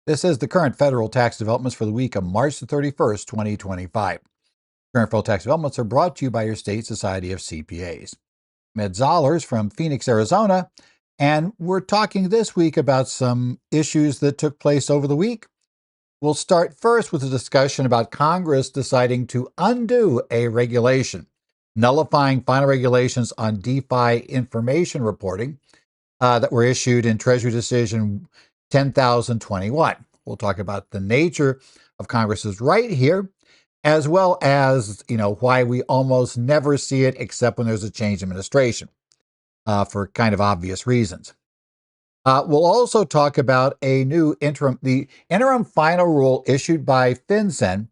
This is the current federal tax developments for the week of March the 31st, 2025. Current federal tax developments are brought to you by your state society of CPAs. Med Zollers from Phoenix, Arizona, and we're talking this week about some issues that took place over the week. We'll start first with a discussion about Congress deciding to undo a regulation, nullifying final regulations on DeFi information reporting that were issued in Treasury Decision 10,021. We'll talk about the nature of Congress's right here, as well as, why we almost never see it except when there's a change in administration for kind of obvious reasons. We'll also talk about the interim final rule issued by FinCEN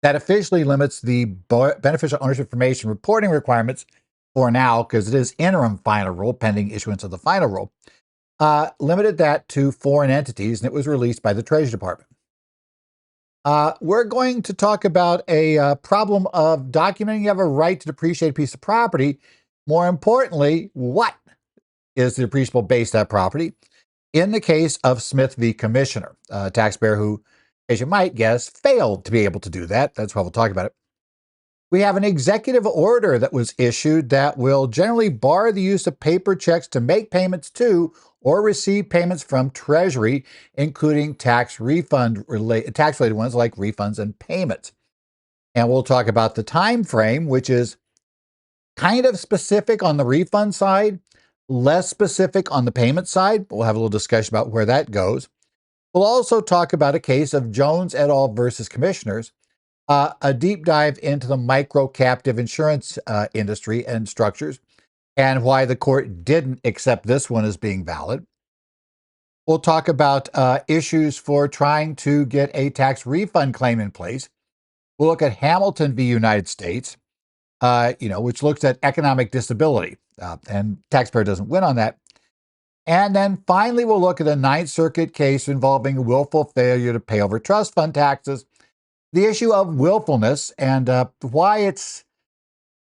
that officially limits the beneficial ownership information reporting requirements for now, because it is interim final rule pending issuance of the final rule, limited that to foreign entities, and it was released by the Treasury Department. We're going to talk about a problem of documenting you have a right to depreciate a piece of property. More importantly, what is the depreciable base of that property? In the case of Smith v. Commissioner, a taxpayer who, as you might guess, failed to be able to do that. That's why we'll talk about it. We have an executive order that was issued that will generally bar the use of paper checks to make payments to or receive payments from Treasury, including tax-related ones like refunds and payments. And we'll talk about the time frame, which is kind of specific on the refund side, less specific on the payment side. We'll have a little discussion about where that goes. We'll also talk about a case of Jones et al. Versus Commissioners, a deep dive into the microcaptive insurance industry and structures, and why the court didn't accept this one as being valid. We'll talk about issues for trying to get a tax refund claim in place. We'll look at Hamilton v. United States, which looks at economic disability, and taxpayer doesn't win on that. And then finally, we'll look at a Ninth Circuit case involving willful failure to pay over trust fund taxes, the issue of willfulness, and why it's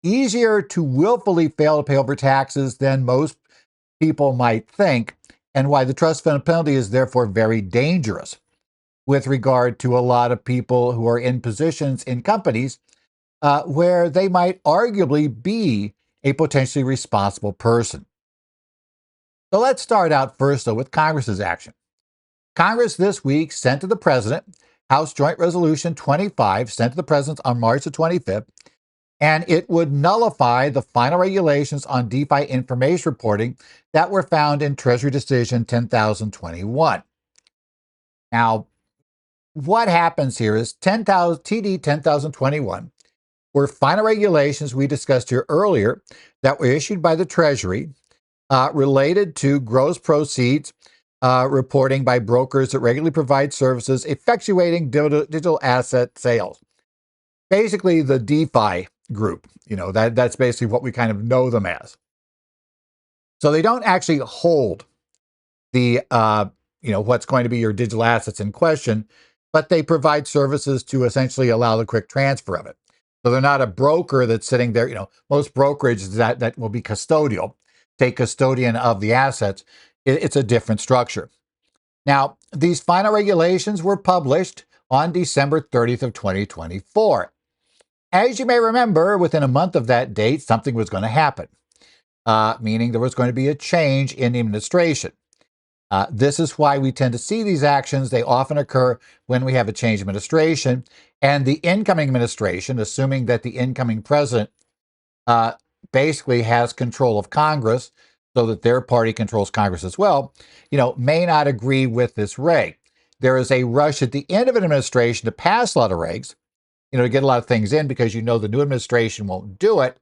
easier to willfully fail to pay over taxes than most people might think, and why the trust fund penalty is therefore very dangerous with regard to a lot of people who are in positions in companies where they might arguably be a potentially responsible person. So let's start out first, though, with Congress's action. Congress this week sent to the President House Joint Resolution 25, sent to the President on March the 25th, and it would nullify the final regulations on DeFi information reporting that were found in Treasury Decision 10,021. Now, what happens here is TD 10,021 were final regulations we discussed here earlier that were issued by the Treasury related to gross proceeds reporting by brokers that regularly provide services effectuating digital asset sales. Basically, the DeFi group, that's basically what we kind of know them as. So they don't actually hold the, what's going to be your digital assets in question, but they provide services to essentially allow the quick transfer of it. So they're not a broker that's sitting there. Most brokerages that will be custodial, take custodian of the assets. It's a different structure. Now, these final regulations were published on December 30th of 2024. As you may remember, within a month of that date, something was going to happen, meaning there was going to be a change in the administration. This is why we tend to see these actions. They often occur when we have a change in administration, and the incoming administration, assuming that the incoming president basically has control of Congress, so that their party controls Congress as well, may not agree with this reg. There is a rush at the end of an administration to pass a lot of regs, to get a lot of things in because the new administration won't do it.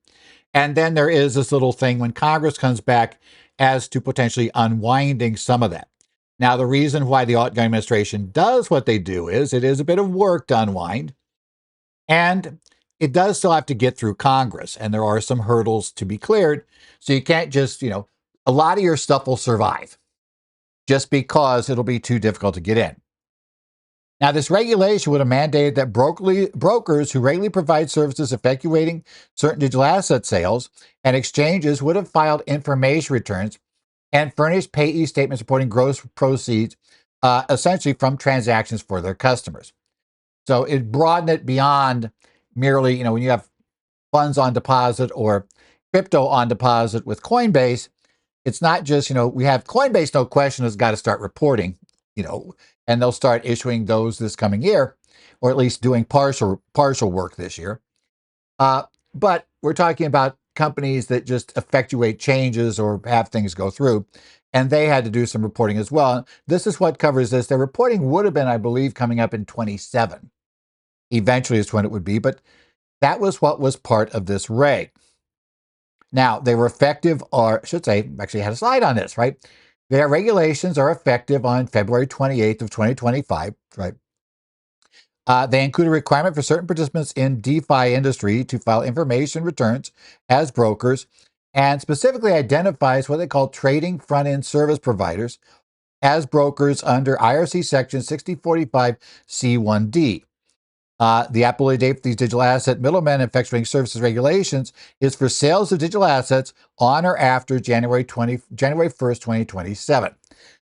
And then there is this little thing when Congress comes back as to potentially unwinding some of that. Now, the reason why the outgoing administration does what they do is it is a bit of work to unwind, and it does still have to get through Congress, and there are some hurdles to be cleared. So you can't just, a lot of your stuff will survive just because it'll be too difficult to get in. Now, this regulation would have mandated that brokers who regularly provide services effectuating certain digital asset sales and exchanges would have filed information returns and furnished payee statements reporting gross proceeds essentially from transactions for their customers. So it broadened it beyond merely, when you have funds on deposit or crypto on deposit with Coinbase, it's not just, we have Coinbase, no question, has got to start reporting, and they'll start issuing those this coming year, or at least doing partial work this year. But we're talking about companies that just effectuate changes or have things go through, and they had to do some reporting as well. This is what covers this. Their reporting would have been, I believe, coming up in 27. Eventually is when it would be, but that was what was part of this reg. Now, they were effective, or I should say, actually had a slide on this, right? Their regulations are effective on February 28th of 2025, right? They include a requirement for certain participants in DeFi industry to file information returns as brokers, and specifically identifies what they call trading front-end service providers as brokers under IRC Section 6045 C1D. The applicability date for these digital asset middlemen and effectuating services regulations is for sales of digital assets on or after January 1st, 2027.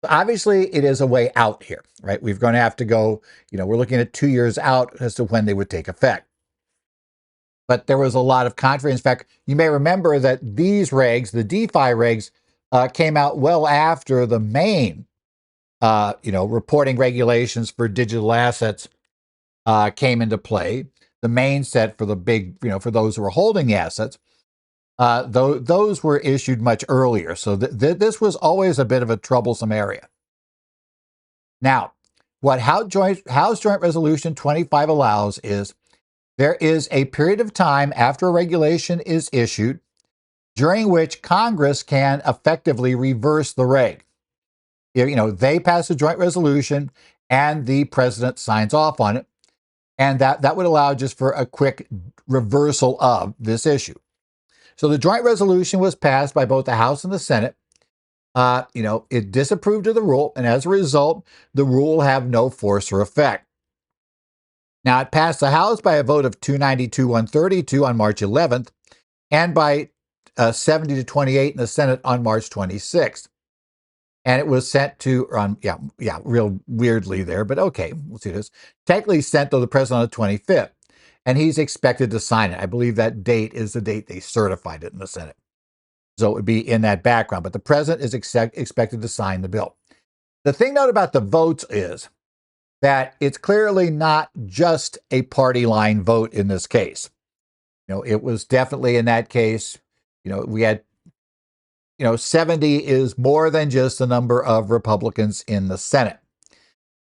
Obviously, it is a way out here, right? We're going to have to go, we're looking at 2 years out as to when they would take effect. But there was a lot of controversy. In fact, you may remember that these regs, the DeFi regs, came out well after the main, reporting regulations for digital assets came into play. The main set for the big, for those who are holding the assets, those were issued much earlier. So this was always a bit of a troublesome area. Now, what House Joint Resolution 25 allows is there is a period of time after a regulation is issued during which Congress can effectively reverse the reg. They pass a joint resolution and the president signs off on it. And that would allow just for a quick reversal of this issue. So the joint resolution was passed by both the House and the Senate. It disapproved of the rule, and as a result, the rule will have no force or effect. Now, it passed the House by a vote of 292-132 on March 11th, and by 70 to 28 in the Senate on March 26th. And it was sent to, real weirdly there, but okay, we'll see this. Technically sent to the president on the 25th, and he's expected to sign it. I believe that date is the date they certified it in the Senate. So it would be in that background, but the president is expected to sign the bill. The thing note about the votes is that it's clearly not just a party line vote in this case. It was definitely in that case, we had 70 is more than just the number of Republicans in the Senate.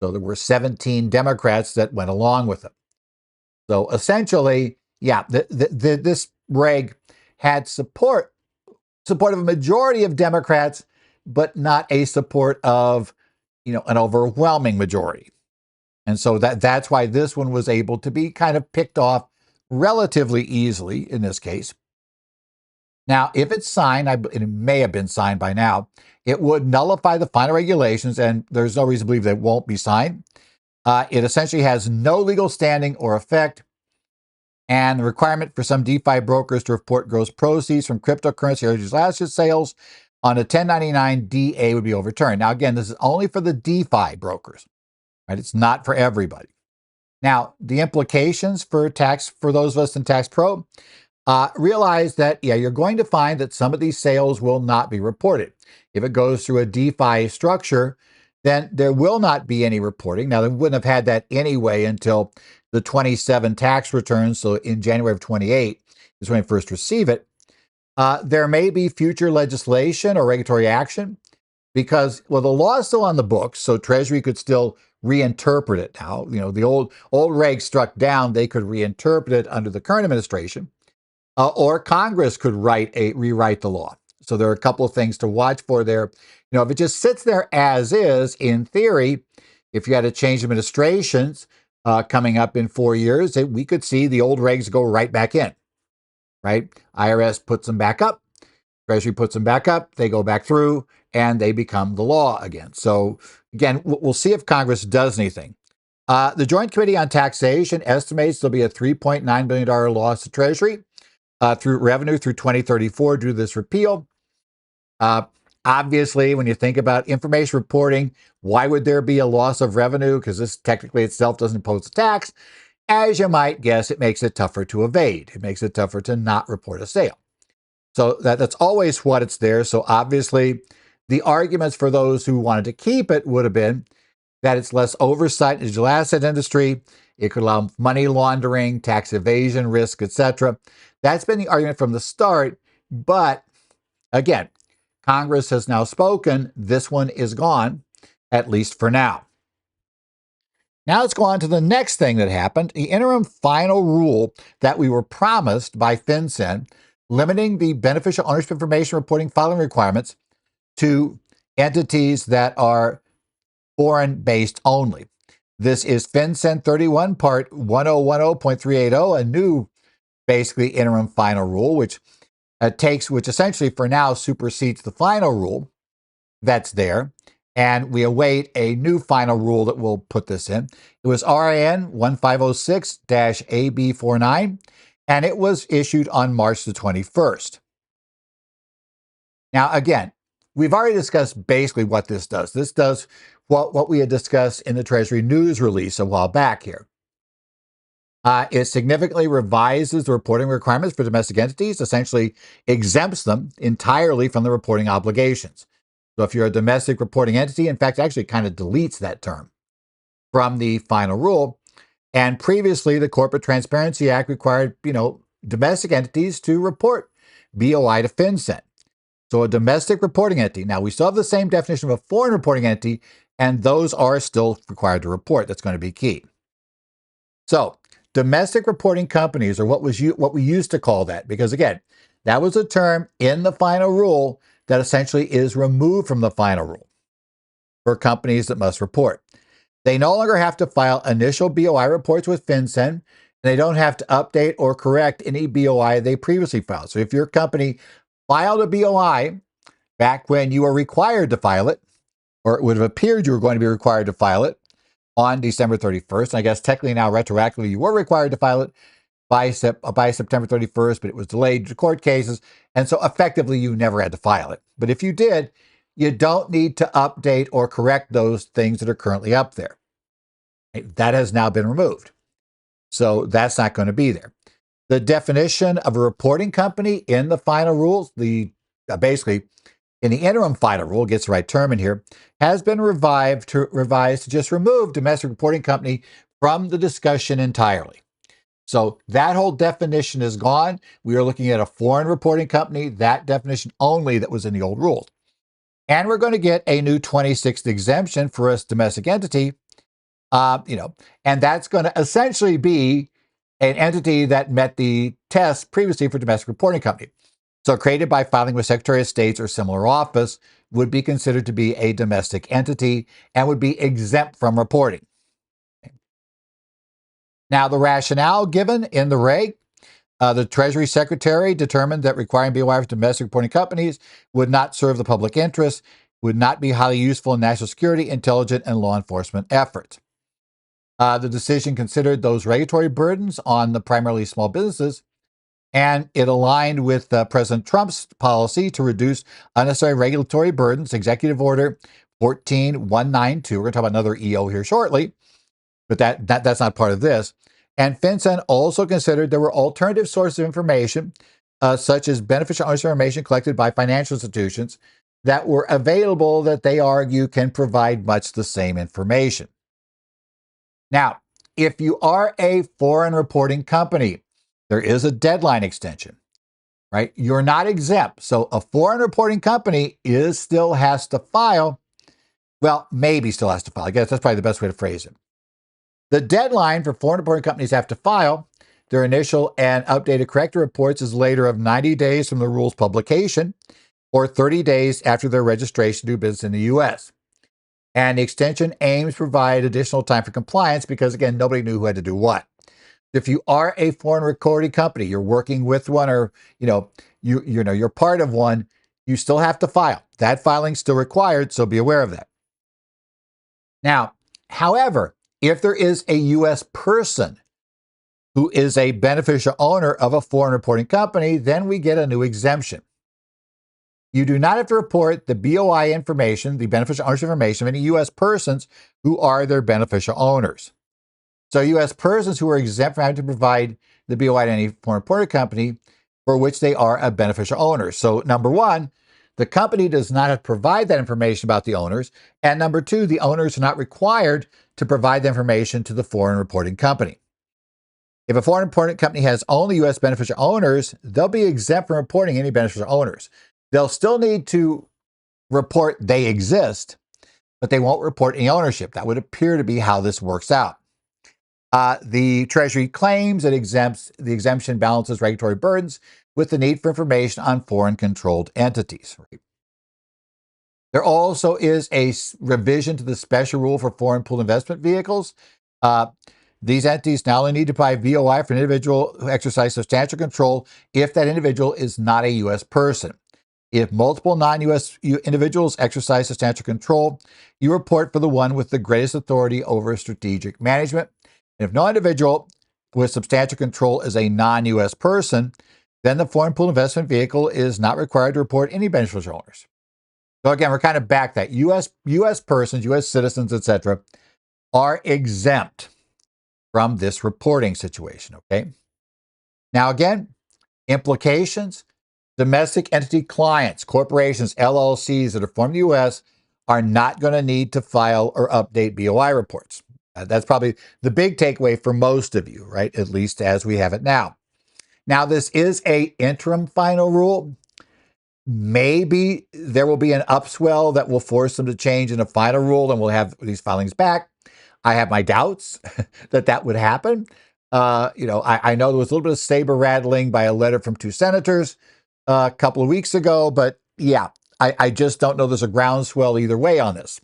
So there were 17 Democrats that went along with it. So essentially, this reg had support of a majority of Democrats, but not a support of, an overwhelming majority. And so that's why this one was able to be kind of picked off relatively easily in this case. Now, if it's signed, it may have been signed by now, it would nullify the final regulations, and there's no reason to believe that it won't be signed. It essentially has no legal standing or effect, and the requirement for some DeFi brokers to report gross proceeds from cryptocurrency or digital asset sales on a 1099 DA would be overturned. Now, again, this is only for the DeFi brokers, right? It's not for everybody. Now, the implications for tax, for those of us in Tax Pro, realize that, you're going to find that some of these sales will not be reported. If it goes through a DeFi structure, then there will not be any reporting. Now, they wouldn't have had that anyway until the 27 tax returns. So in January of 28 is when I first receive it. There may be future legislation or regulatory action because, the law is still on the books. So Treasury could still reinterpret it now. The old reg struck down, they could reinterpret it under the current administration. Or Congress could rewrite the law. So there are a couple of things to watch for there. If it just sits there as is, in theory, if you had to change administrations coming up in 4 years, we could see the old regs go right back in, right? IRS puts them back up, Treasury puts them back up, they go back through, and they become the law again. So again, we'll see if Congress does anything. The Joint Committee on Taxation estimates there'll be a $3.9 billion loss to Treasury through revenue through 2034 due to this repeal. Obviously, when you think about information reporting, why would there be a loss of revenue? Because this technically itself doesn't impose a tax. As you might guess, it makes it tougher to evade. It makes it tougher to not report a sale. So that's always what it's there. So obviously, the arguments for those who wanted to keep it would have been that it's less oversight in the digital asset industry. It could allow money laundering, tax evasion risk, etc. That's been the argument from the start. But again, Congress has now spoken. This one is gone, at least for now. Now let's go on to the next thing that happened. The interim final rule that we were promised by FinCEN, limiting the beneficial ownership information reporting filing requirements to entities that are foreign-based only. This is FinCEN 31, Part 1010.380, a new, basically, interim final rule, which essentially for now supersedes the final rule that's there. And we await a new final rule that will put this in. It was RIN 1506-AB49, and it was issued on March the 21st. Now, again, we've already discussed basically what this does. This does what we had discussed in the Treasury news release a while back here. It significantly revises the reporting requirements for domestic entities, essentially exempts them entirely from the reporting obligations. So if you're a domestic reporting entity, in fact, actually kind of deletes that term from the final rule. And previously, the Corporate Transparency Act required, domestic entities to report BOI to FinCEN. So a domestic reporting entity. Now, we still have the same definition of a foreign reporting entity, and those are still required to report. That's going to be key. So domestic reporting companies are what we used to call that, because again, that was a term in the final rule that essentially is removed from the final rule for companies that must report. They no longer have to file initial BOI reports with FinCEN, and they don't have to update or correct any BOI they previously filed. So if your company filed a BOI back when you were required to file it, or it would have appeared you were going to be required to file it on December 31st, and I guess technically now retroactively you were required to file it by September 31st, but it was delayed due to court cases. And so effectively, you never had to file it. But if you did, you don't need to update or correct those things that are currently up there. That has now been removed. So that's not going to be there. The definition of a reporting company in the final rules, basically in the interim final rule, gets the right term in here, has been revised to just remove domestic reporting company from the discussion entirely. So that whole definition is gone. We are looking at a foreign reporting company, that definition only that was in the old rules. And we're going to get a new 26th exemption for a domestic entity, and that's going to essentially be an entity that met the test previously for domestic reporting company. So created by filing with Secretary of State or similar office would be considered to be a domestic entity and would be exempt from reporting. Now, the rationale given in the reg, the Treasury Secretary determined that requiring BOI for domestic reporting companies would not serve the public interest, would not be highly useful in national security, intelligence, and law enforcement efforts. The decision considered those regulatory burdens on the primarily small businesses, and it aligned with President Trump's policy to reduce unnecessary regulatory burdens, Executive Order 14192. We're going to talk about another EO here shortly, but that's not part of this. And FinCEN also considered there were alternative sources of information, such as beneficial ownership information collected by financial institutions that were available that they argue can provide much the same information. Now, if you are a foreign reporting company, there is a deadline extension, right? You're not exempt. So a foreign reporting company still has to file. Well, maybe still has to file. I guess that's probably the best way to phrase it. The deadline for foreign reporting companies have to file their initial and updated corrected reports is later of 90 days from the rule's publication or 30 days after their registration to do business in the U.S. And the extension aims to provide additional time for compliance because, again, nobody knew who had to do what. If you are a foreign recording company, you're working with one or, you're part of one, you still have to file. That filing's still required, so be aware of that. Now, however, if there is a U.S. person who is a beneficial owner of a foreign reporting company, then we get a new exemption. You do not have to report the BOI information, the beneficial ownership information of any U.S. persons who are their beneficial owners. So U.S. persons who are exempt from having to provide the BOI to any foreign reported company for which they are a beneficial owner. So number one, the company does not have to provide that information about the owners. And number two, the owners are not required to provide the information to the foreign reporting company. If a foreign reporting company has only U.S. beneficial owners, they'll be exempt from reporting any beneficial owners. They'll still need to report they exist, but they won't report any ownership. That would appear to be how this works out. The Treasury claims it exempts the exemption balances regulatory burdens with the need for information on foreign controlled entities. There also is a revision to the special rule for foreign pooled investment vehicles. These entities now only need to provide VOI for an individual who exercises substantial control if that individual is not a U.S. person. If multiple non-U.S. individuals exercise substantial control, you report for the one with the greatest authority over strategic management. And if no individual with substantial control is a non-U.S. person, then the foreign pooled investment vehicle is not required to report any beneficial owners. So again, we're kind of back that U.S. persons, U.S. citizens, etc., are exempt from this reporting situation, okay? Now again, implications. Domestic entity clients, corporations, LLCs that are formed in the U.S. are not going to need to file or update BOI reports. That's probably the big takeaway for most of you, right? At least as we have it now. Now, this is an interim final rule. Maybe there will be an upswell that will force them to change in a final rule and we'll have these filings back. I have my doubts that would happen. I know there was a little bit of saber rattling by a letter from two senators a couple of weeks ago, but yeah, I just don't know there's a groundswell either way on this.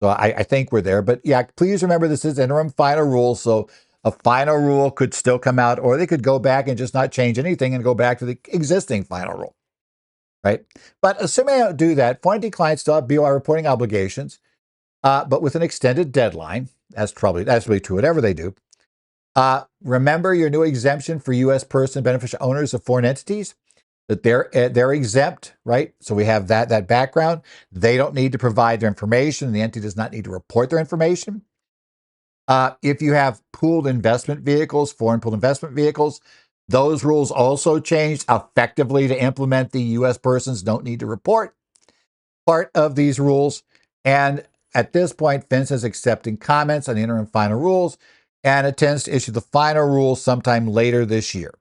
So I think we're there. But yeah, please remember this is interim final rule. So a final rule could still come out, or they could go back and just not change anything and go back to the existing final rule, right? But assuming I don't do that, foreign entity clients still have BOI reporting obligations, but with an extended deadline. That's really true, whatever they do. Remember your new exemption for U.S. person beneficial owners of foreign entities, that they're exempt, right? So we have that background. They don't need to provide their information. The entity does not need to report their information. If you have pooled investment vehicles, foreign pooled investment vehicles, those rules also changed effectively to implement the U.S. persons don't need to report part of these rules. And at this point, FINS is accepting comments on the interim final rules and intends to issue the final rules sometime later this year.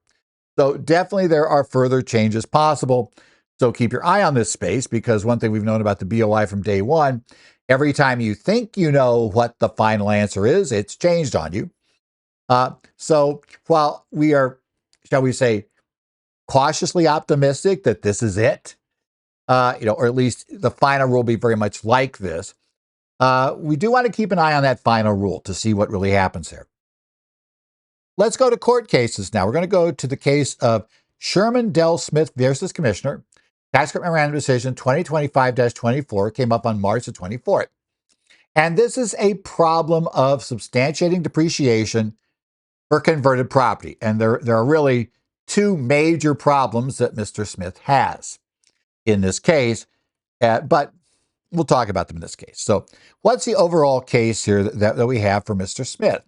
So definitely there are further changes possible. So keep your eye on this space, because one thing we've known about the BOI from day one, every time you think you know what the final answer is, it's changed on you. So while we are, shall we say, cautiously optimistic that this is it, or at least the final rule will be very much like this, we do want to keep an eye on that final rule to see what really happens there. Let's go to court cases now. We're going to go to the case of Sherman Dell Smith versus Commissioner. Tax Court Memorandum Decision 2025-24 came up on March the 24th. And this is a problem of substantiating depreciation for converted property. And there are really two major problems that Mr. Smith has in this case, but we'll talk about them in this case. So what's the overall case here that we have for Mr. Smith?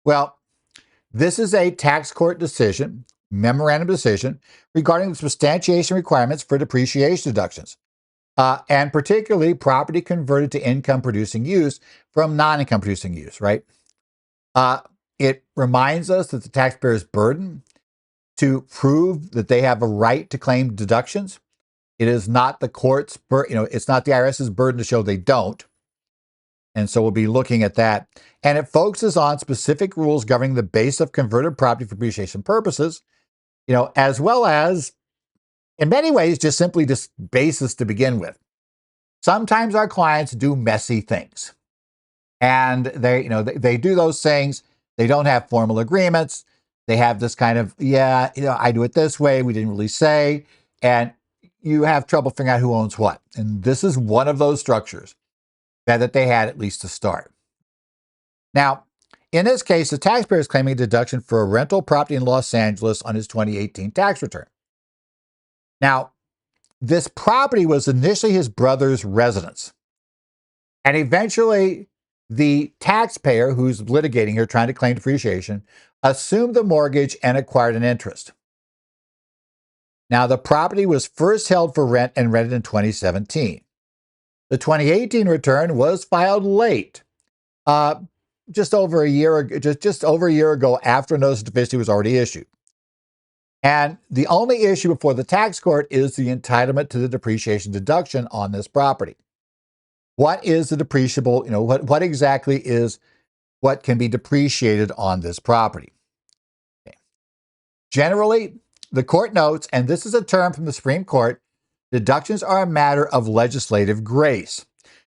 Well, this is a tax court decision, memorandum decision, regarding the substantiation requirements for depreciation deductions, and particularly property converted to income-producing use from non-income producing use, right? It reminds us that the taxpayer's burden to prove that they have a right to claim deductions. It is not the court's, it's not the IRS's burden to show they don't. And so we'll be looking at that. And it focuses on specific rules governing the base of converted property for depreciation purposes, as well as, in many ways, just simply this basis to begin with. Sometimes our clients do messy things. And they do those things. They don't have formal agreements. They have this kind of, I do it this way. We didn't really say. And you have trouble figuring out who owns what. And this is one of those structures that they had, at least to start. Now, in this case, the taxpayer is claiming a deduction for a rental property in Los Angeles on his 2018 tax return. Now, this property was initially his brother's residence. And eventually, the taxpayer who's litigating here, trying to claim depreciation, assumed the mortgage and acquired an interest. Now, the property was first held for rent and rented in 2017. The 2018 return was filed late, just over a year ago after notice of deficiency was already issued. And the only issue before the tax court is the entitlement to the depreciation deduction on this property. What is the depreciable, what exactly is what can be depreciated on this property? Okay. Generally, the court notes, and this is a term from the Supreme Court, deductions are a matter of legislative grace.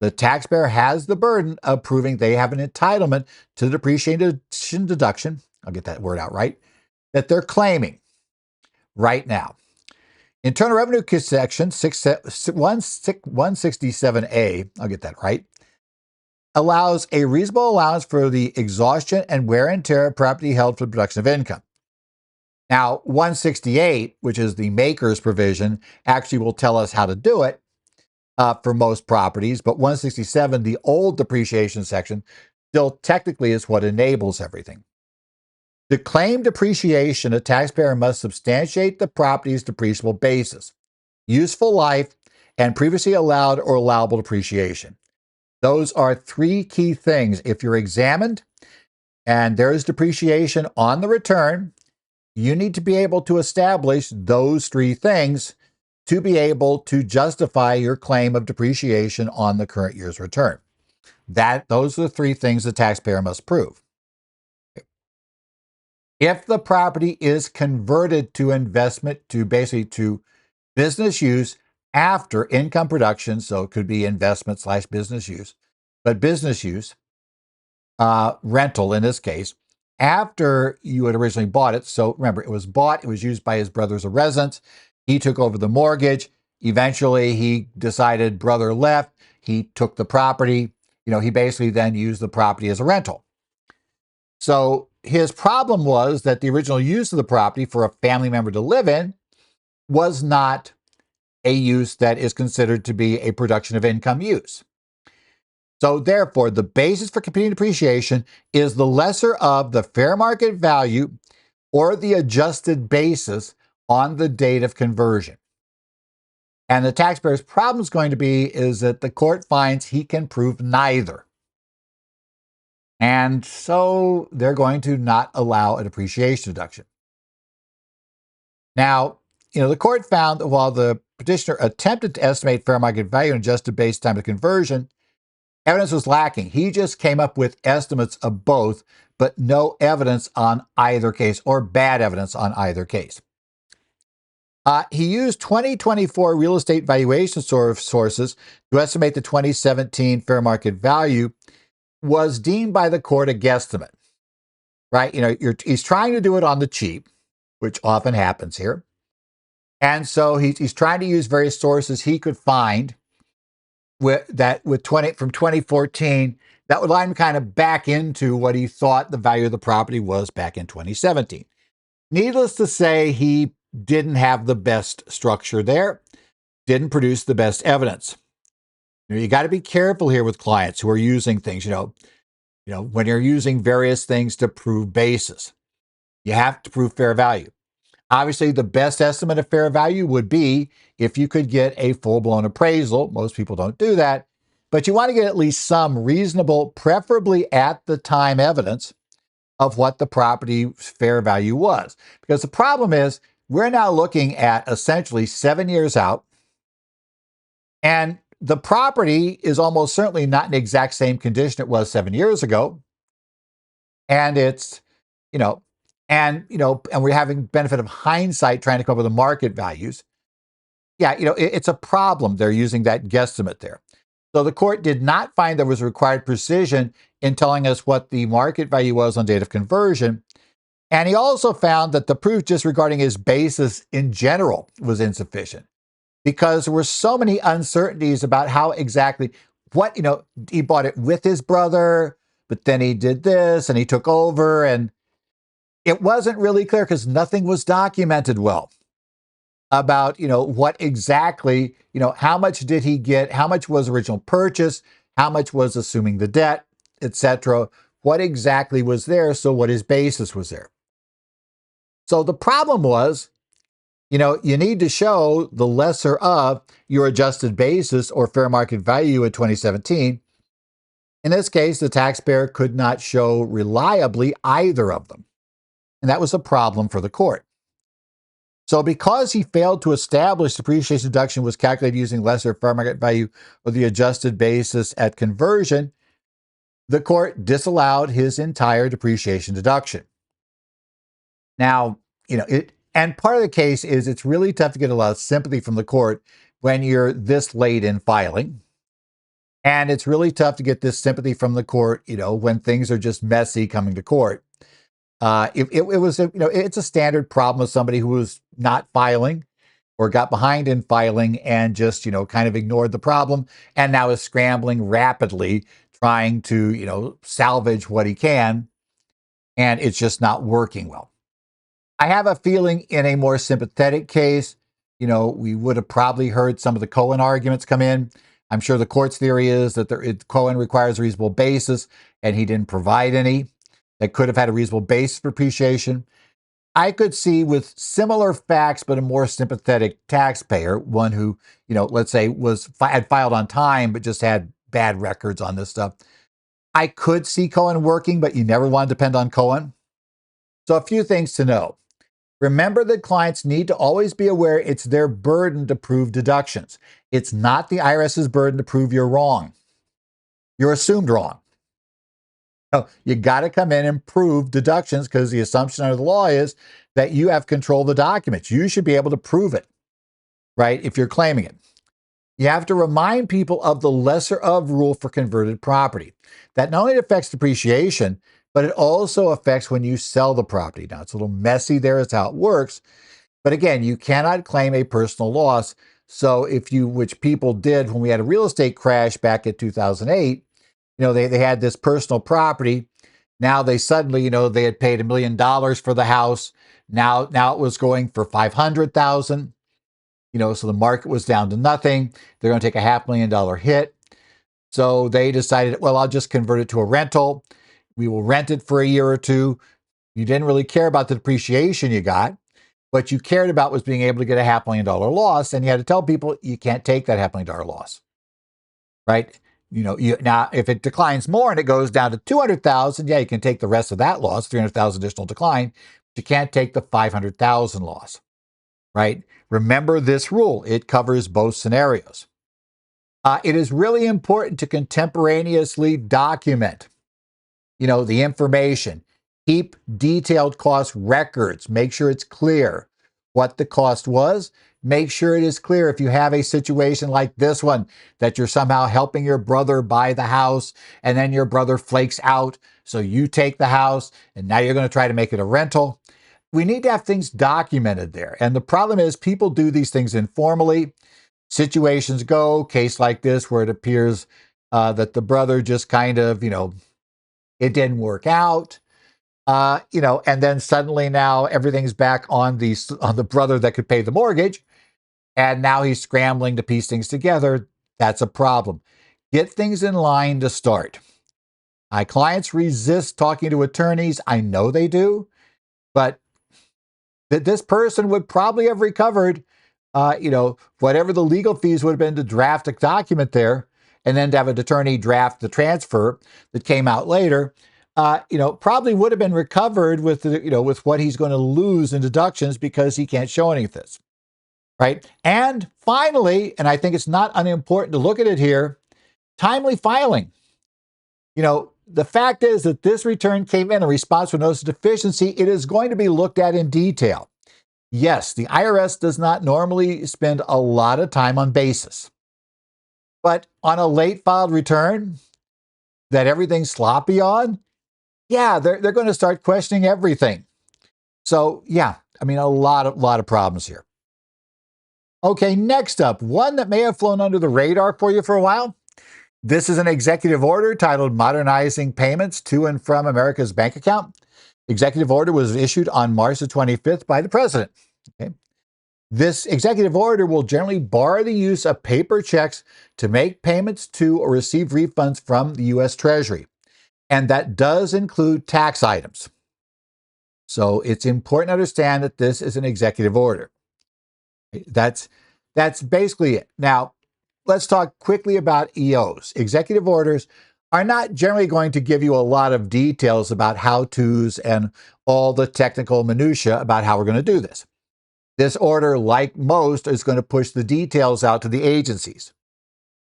The taxpayer has the burden of proving they have an entitlement to the depreciation deduction, I'll get that word out right, that they're claiming right now. Internal Revenue Section 167A, I'll get that right, allows a reasonable allowance for the exhaustion and wear and tear of property held for the production of income. Now, 168, which is the maker's provision, actually will tell us how to do it for most properties, but 167, the old depreciation section, still technically is what enables everything. To claim depreciation, a taxpayer must substantiate the property's depreciable basis, useful life, and previously allowed or allowable depreciation. Those are three key things. If you're examined and there is depreciation on the return, you need to be able to establish those three things to be able to justify your claim of depreciation on the current year's return. Those are the three things the taxpayer must prove. If the property is converted to investment, to business use after income production, so it could be investment / business use, but business use, rental in this case, after you had originally bought it. So remember, it was bought, it was used by his brother as a residence. He took over the mortgage. Eventually, he decided brother left. He took the property. He basically then used the property as a rental. So his problem was that the original use of the property for a family member to live in was not a use that is considered to be a production of income use. So therefore, the basis for computing depreciation is the lesser of the fair market value or the adjusted basis on the date of conversion. And the taxpayer's problem is going to be is that the court finds he can prove neither. And so they're going to not allow a depreciation deduction. Now, the court found that while the petitioner attempted to estimate fair market value and adjusted base time of conversion, evidence was lacking. He just came up with estimates of both, but no evidence on either case, or bad evidence on either case. He used 2024 real estate valuation sources to estimate the 2017 fair market value, was deemed by the court a guesstimate, right? He's trying to do it on the cheap, which often happens here. And so he's trying to use various sources he could find from 2014 that would line him kind of back into what he thought the value of the property was back in 2017. Needless to say, he didn't have the best structure there, didn't produce the best evidence. You got to be careful here with clients who are using things, when you're using various things to prove basis, you have to prove fair value. Obviously, the best estimate of fair value would be if you could get a full-blown appraisal. Most people don't do that, but you want to get at least some reasonable, preferably at the time evidence of what the property's fair value was. Because the problem is, we're now looking at essentially 7 years out, and the property is almost certainly not in the exact same condition it was 7 years ago. And it's, and we're having benefit of hindsight trying to come up with the market values. Yeah, it's a problem. They're using that guesstimate there. So the court did not find there was required precision in telling us what the market value was on date of conversion. And he also found that the proof just regarding his basis in general was insufficient, because there were so many uncertainties about how exactly he bought it with his brother, but then he did this and he took over, and it wasn't really clear because nothing was documented well. about, what exactly, how much did he get? How much was original purchase? How much was assuming the debt, etc.? What exactly was there? So what his basis was there. So the problem was, you need to show the lesser of your adjusted basis or fair market value in 2017. In this case, the taxpayer could not show reliably either of them. And that was a problem for the court. So because he failed to establish depreciation deduction was calculated using lesser fair market value or the adjusted basis at conversion, the court disallowed his entire depreciation deduction. Now, and part of the case is it's really tough to get a lot of sympathy from the court when you're this late in filing. And it's really tough to get this sympathy from the court, when things are just messy coming to court. It's a standard problem with somebody who was not filing or got behind in filing and just, kind of ignored the problem and now is scrambling rapidly, trying to, salvage what he can. And it's just not working well. I have a feeling in a more sympathetic case, we would have probably heard some of the Cohen arguments come in. I'm sure the court's theory is that Cohen requires a reasonable basis and he didn't provide any that could have had a reasonable basis for depreciation. I could see with similar facts, but a more sympathetic taxpayer, one who, let's say had filed on time, but just had bad records on this stuff. I could see Cohen working, but you never want to depend on Cohen. So a few things to know. Remember that clients need to always be aware it's their burden to prove deductions. It's not the IRS's burden to prove you're wrong. You're assumed wrong. So you got to come in and prove deductions because the assumption under the law is that you have control of the documents. You should be able to prove it, right, if you're claiming it. You have to remind people of the lesser of rule for converted property. That not only affects depreciation, but it also affects when you sell the property. Now, it's a little messy there as how it works. But again, you cannot claim a personal loss. So which people did when we had a real estate crash back in 2008, they had this personal property. Now they suddenly, they had paid $1 million for the house. Now it was going for $500,000. So the market was down to nothing. They're going to take a $500,000 hit. So they decided, well, I'll just convert it to a rental. We will rent it for a year or two. You didn't really care about the depreciation you got. What you cared about was being able to get a $500,000 loss. And you had to tell people you can't take that $500,000 loss, right? Now, if it declines more and it goes down to 200,000, yeah, you can take the rest of that loss, 300,000 additional decline. But you can't take the 500,000 loss, right? Remember this rule. It covers both scenarios. It is really important to contemporaneously document, the information. Keep detailed cost records. Make sure it's clear what the cost was. Make sure it is clear if you have a situation like this one, that you're somehow helping your brother buy the house and then your brother flakes out. So you take the house and now you're going to try to make it a rental. We need to have things documented there. And the problem is people do these things informally. Situations go, case like this, where it appears that the brother just kind of, it didn't work out. And then suddenly now everything's back on the brother that could pay the mortgage. And now he's scrambling to piece things together. That's a problem. Get things in line to start. My clients resist talking to attorneys. I know they do, but that this person would probably have recovered, whatever the legal fees would have been to draft a document there and then to have an attorney draft the transfer that came out later. Probably would have been recovered with what he's going to lose in deductions because he can't show any of this, right? And finally, and I think it's not unimportant to look at it here, timely filing. The fact is that this return came in response to a notice of deficiency. It is going to be looked at in detail. Yes, the IRS does not normally spend a lot of time on basis, but on a late filed return that everything's sloppy on, yeah, they're going to start questioning everything. So yeah, a lot of problems here. Okay, next up, one that may have flown under the radar for you for a while. This is an executive order titled Modernizing Payments to and from America's Bank Account. Executive order was issued on March the 25th by the president. Okay. This executive order will generally bar the use of paper checks to make payments to or receive refunds from the U.S. Treasury. And that does include tax items. So it's important to understand that this is an executive order. That's basically it. Now, let's talk quickly about EOs. Executive orders are not generally going to give you a lot of details about how-tos and all the technical minutia about how we're going to do this. This order, like most, is going to push the details out to the agencies.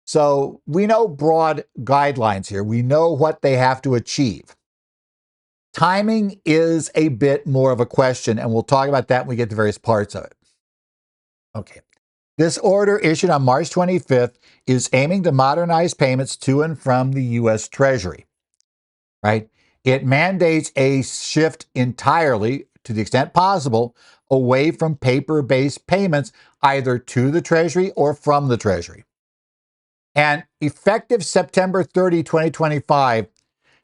So we know broad guidelines here. We know what they have to achieve. Timing is a bit more of a question, and we'll talk about that when we get to various parts of it. Okay. This order, issued on March 25th, is aiming to modernize payments to and from the U.S. Treasury, right? It mandates a shift entirely, to the extent possible, away from paper-based payments, either to the Treasury or from the Treasury. And effective September 30, 2025,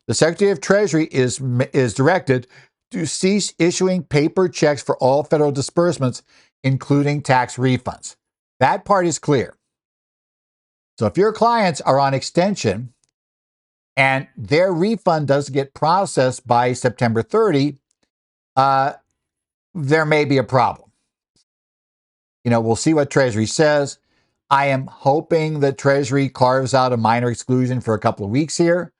the Secretary of Treasury is directed to cease issuing paper checks for all federal disbursements, including tax refunds. That part is clear. So if your clients are on extension and their refund doesn't get processed by September 30, there may be a problem. We'll see what Treasury says. I am hoping that Treasury carves out a minor exclusion for a couple of weeks here,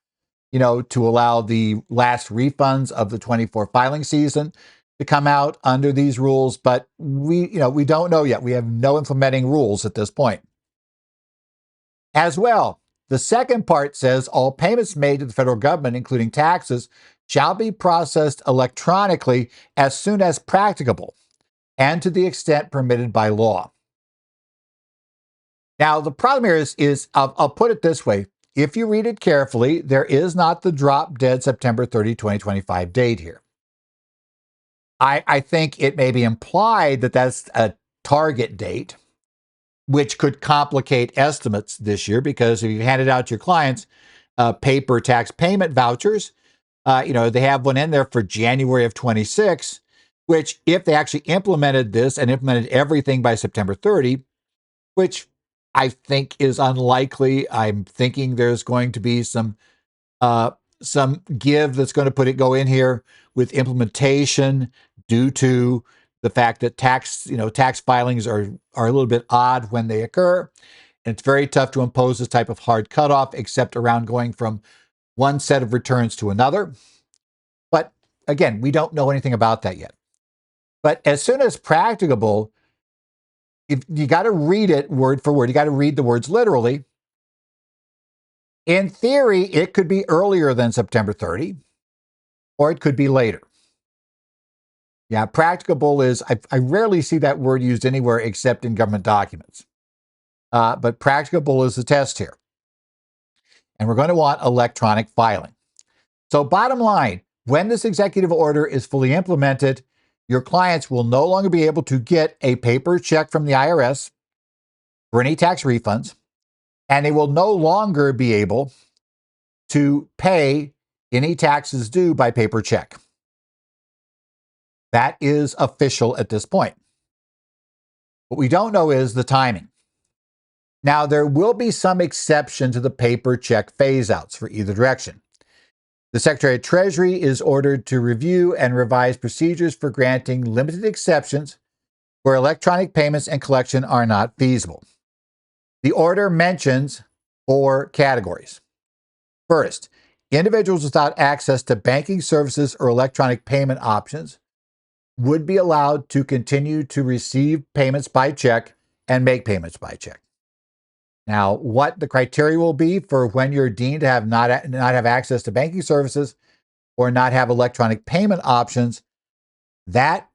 to allow the last refunds of the 24 filing season to come out under these rules. But we don't know yet. We have no implementing rules at this point. As well, the second part says all payments made to the federal government, including taxes, shall be processed electronically as soon as practicable and to the extent permitted by law. Now, the problem here is I'll put it this way. If you read it carefully, there is not the drop dead September 30, 2025 date here. I think it may be implied that that's a target date, which could complicate estimates this year, because if you handed out to your clients paper tax payment vouchers, they have one in there for January of 26, which if they actually implemented this and implemented everything by September 30, which I think is unlikely. I'm thinking there's going to be some give that's going to go in here with implementation due to the fact that tax filings are a little bit odd when they occur. And it's very tough to impose this type of hard cutoff, except around going from one set of returns to another. But again, we don't know anything about that yet. But as soon as practicable, if you got to read it word for word, you got to read the words literally. In theory, it could be earlier than September 30, or it could be later. Yeah, practicable is, I rarely see that word used anywhere except in government documents. But practicable is the test here. And we're going to want electronic filing. So bottom line, when this executive order is fully implemented, your clients will no longer be able to get a paper check from the IRS for any tax refunds, and they will no longer be able to pay any taxes due by paper check. That is official at this point. What we don't know is the timing. Now, there will be some exception to the paper check phase-outs for either direction. The Secretary of Treasury is ordered to review and revise procedures for granting limited exceptions where electronic payments and collection are not feasible. The order mentions 4 categories. First, individuals without access to banking services or electronic payment options would be allowed to continue to receive payments by check and make payments by check. Now, what the criteria will be for when you're deemed to have not have access to banking services or not have electronic payment options, that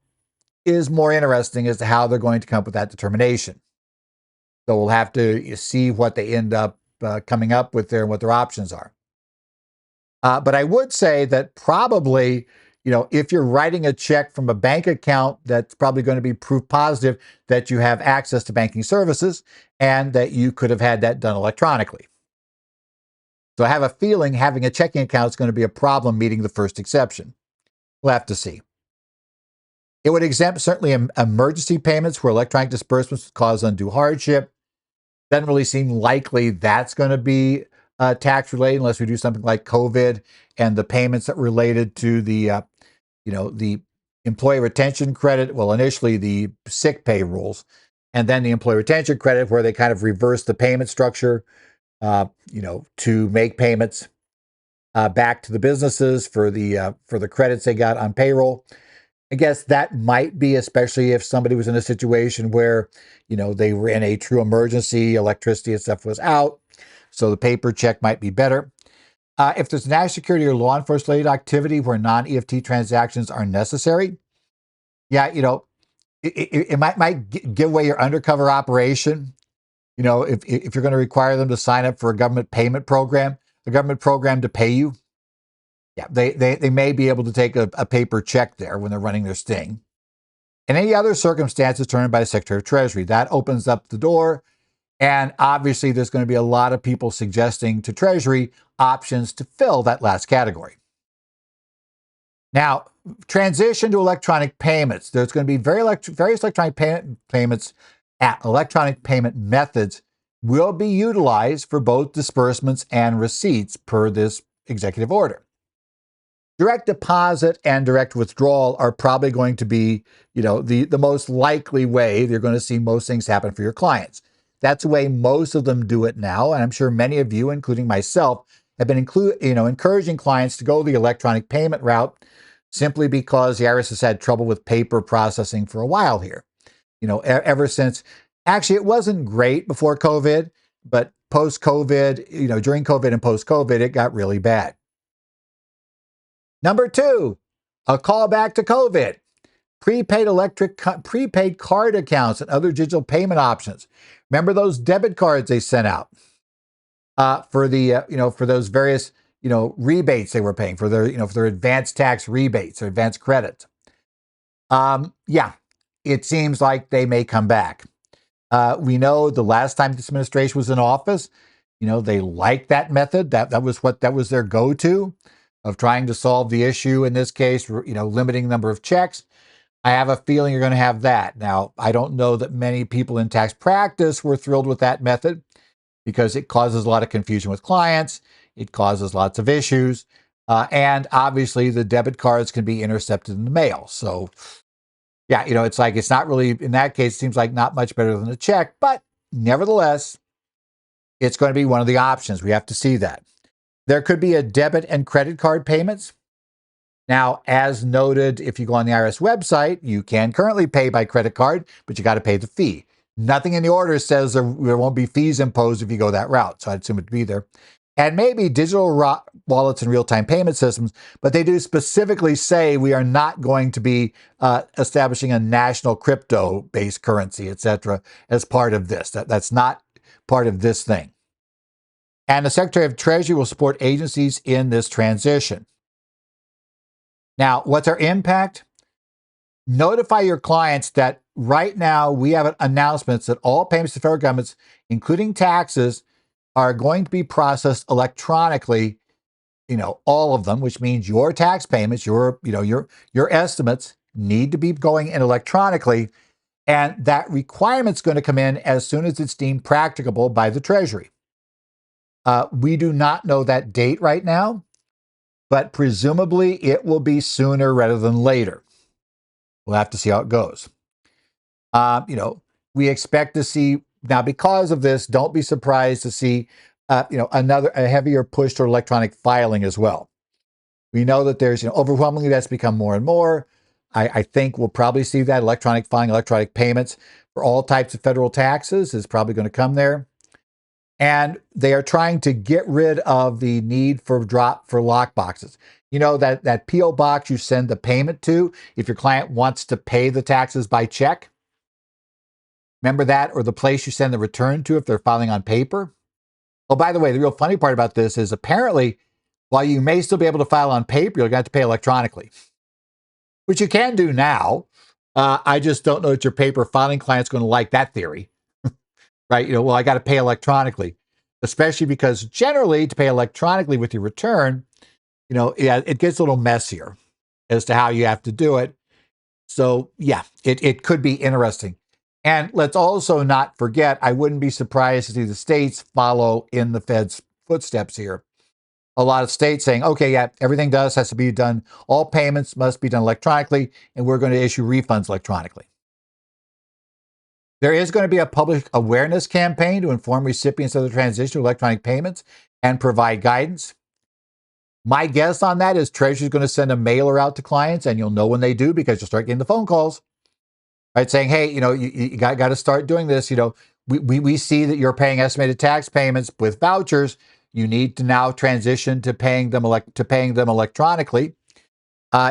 is more interesting as to how they're going to come up with that determination. So we'll have to see what they end up coming up with there and what their options are. But I would say that probably, if you're writing a check from a bank account, that's probably going to be proof positive that you have access to banking services and that you could have had that done electronically. So I have a feeling having a checking account is going to be a problem meeting the first exception. We'll have to see. It would exempt certainly emergency payments where electronic disbursements would cause undue hardship. Doesn't really seem likely that's going to be tax related unless we do something like COVID and the payments that related to the employee retention credit. Well, initially the sick pay rules, and then the employee retention credit, where they kind of reverse the payment structure, to make payments back to the businesses for the credits they got on payroll. I guess that might be, especially if somebody was in a situation where, they were in a true emergency, electricity and stuff was out. So the paper check might be better. If there's national security or law enforcement related activity where non-EFT transactions are necessary, yeah, it might give away your undercover operation. If you're going to require them to sign up for a government payment program, to pay you, yeah, they may be able to take a paper check there when they're running their sting. And any other circumstances determined by the Secretary of Treasury. That opens up the door. And obviously, there's going to be a lot of people suggesting to Treasury options to fill that last category. Now, transition to electronic payments. There's going to be various electronic payments electronic payment methods will be utilized for both disbursements and receipts per this executive order. Direct deposit and direct withdrawal are probably going to be, the most likely way you're going to see most things happen for your clients. That's the way most of them do it now, and I'm sure many of you, including myself, have been encouraging clients to go the electronic payment route simply because the IRS has had trouble with paper processing for a while here. Ever since, actually, it wasn't great before COVID, but post-COVID, during COVID and post-COVID, it got really bad. Number 2, a callback to COVID. Prepaid card accounts and other digital payment options. Remember those debit cards they sent out for those various, rebates they were paying for their advanced tax rebates or advanced credits. Yeah, it seems like they may come back. We know the last time this administration was in office, they liked that method. That was their go-to of trying to solve the issue. In this case, limiting the number of checks. I have a feeling you're going to have that. Now, I don't know that many people in tax practice were thrilled with that method because it causes a lot of confusion with clients. It causes lots of issues. And obviously, the debit cards can be intercepted in the mail. So, yeah, it's not really, in that case, it seems like not much better than a check. But nevertheless, it's going to be one of the options. We have to see that. There could be a debit and credit card payments. Now, as noted, if you go on the IRS website, you can currently pay by credit card, but you got to pay the fee. Nothing in the order says there won't be fees imposed if you go that route, so I'd assume it'd be there. And maybe digital wallets and real-time payment systems, but they do specifically say we are not going to be establishing a national crypto-based currency, etc., as part of this. That's not part of this thing. And the Secretary of Treasury will support agencies in this transition. Now, what's our impact? Notify your clients that right now we have announcements that all payments to federal governments, including taxes, are going to be processed electronically, all of them, which means your tax payments, your estimates need to be going in electronically. And that requirement's going to come in as soon as it's deemed practicable by the Treasury. We do not know that date right now, but presumably it will be sooner rather than later. We'll have to see how it goes. We expect to see, now because of this, don't be surprised to see, a heavier push toward electronic filing as well. We know that there's, overwhelmingly that's become more and more. I think we'll probably see that electronic filing, electronic payments for all types of federal taxes is probably going to come there. And they are trying to get rid of the need for lock boxes. That P.O. box you send the payment to if your client wants to pay the taxes by check. Remember that? Or the place you send the return to if they're filing on paper. Oh, by the way, the real funny part about this is apparently, while you may still be able to file on paper, you're going to have to pay electronically, which you can do now. I just don't know that your paper filing client's going to like that theory. Right? I got to pay electronically, especially because generally to pay electronically with your return, it gets a little messier as to how you have to do it. So yeah, it could be interesting. And let's also not forget, I wouldn't be surprised to see the states follow in the Fed's footsteps here. A lot of states saying, okay, yeah, everything has to be done. All payments must be done electronically, and we're going to issue refunds electronically. There is going to be a public awareness campaign to inform recipients of the transition to electronic payments and provide guidance. My guess on that is Treasury is going to send a mailer out to clients, and you'll know when they do because you'll start getting the phone calls, right? Saying, hey, you got to start doing this. We see that you're paying estimated tax payments with vouchers. You need to now transition to paying them electronically.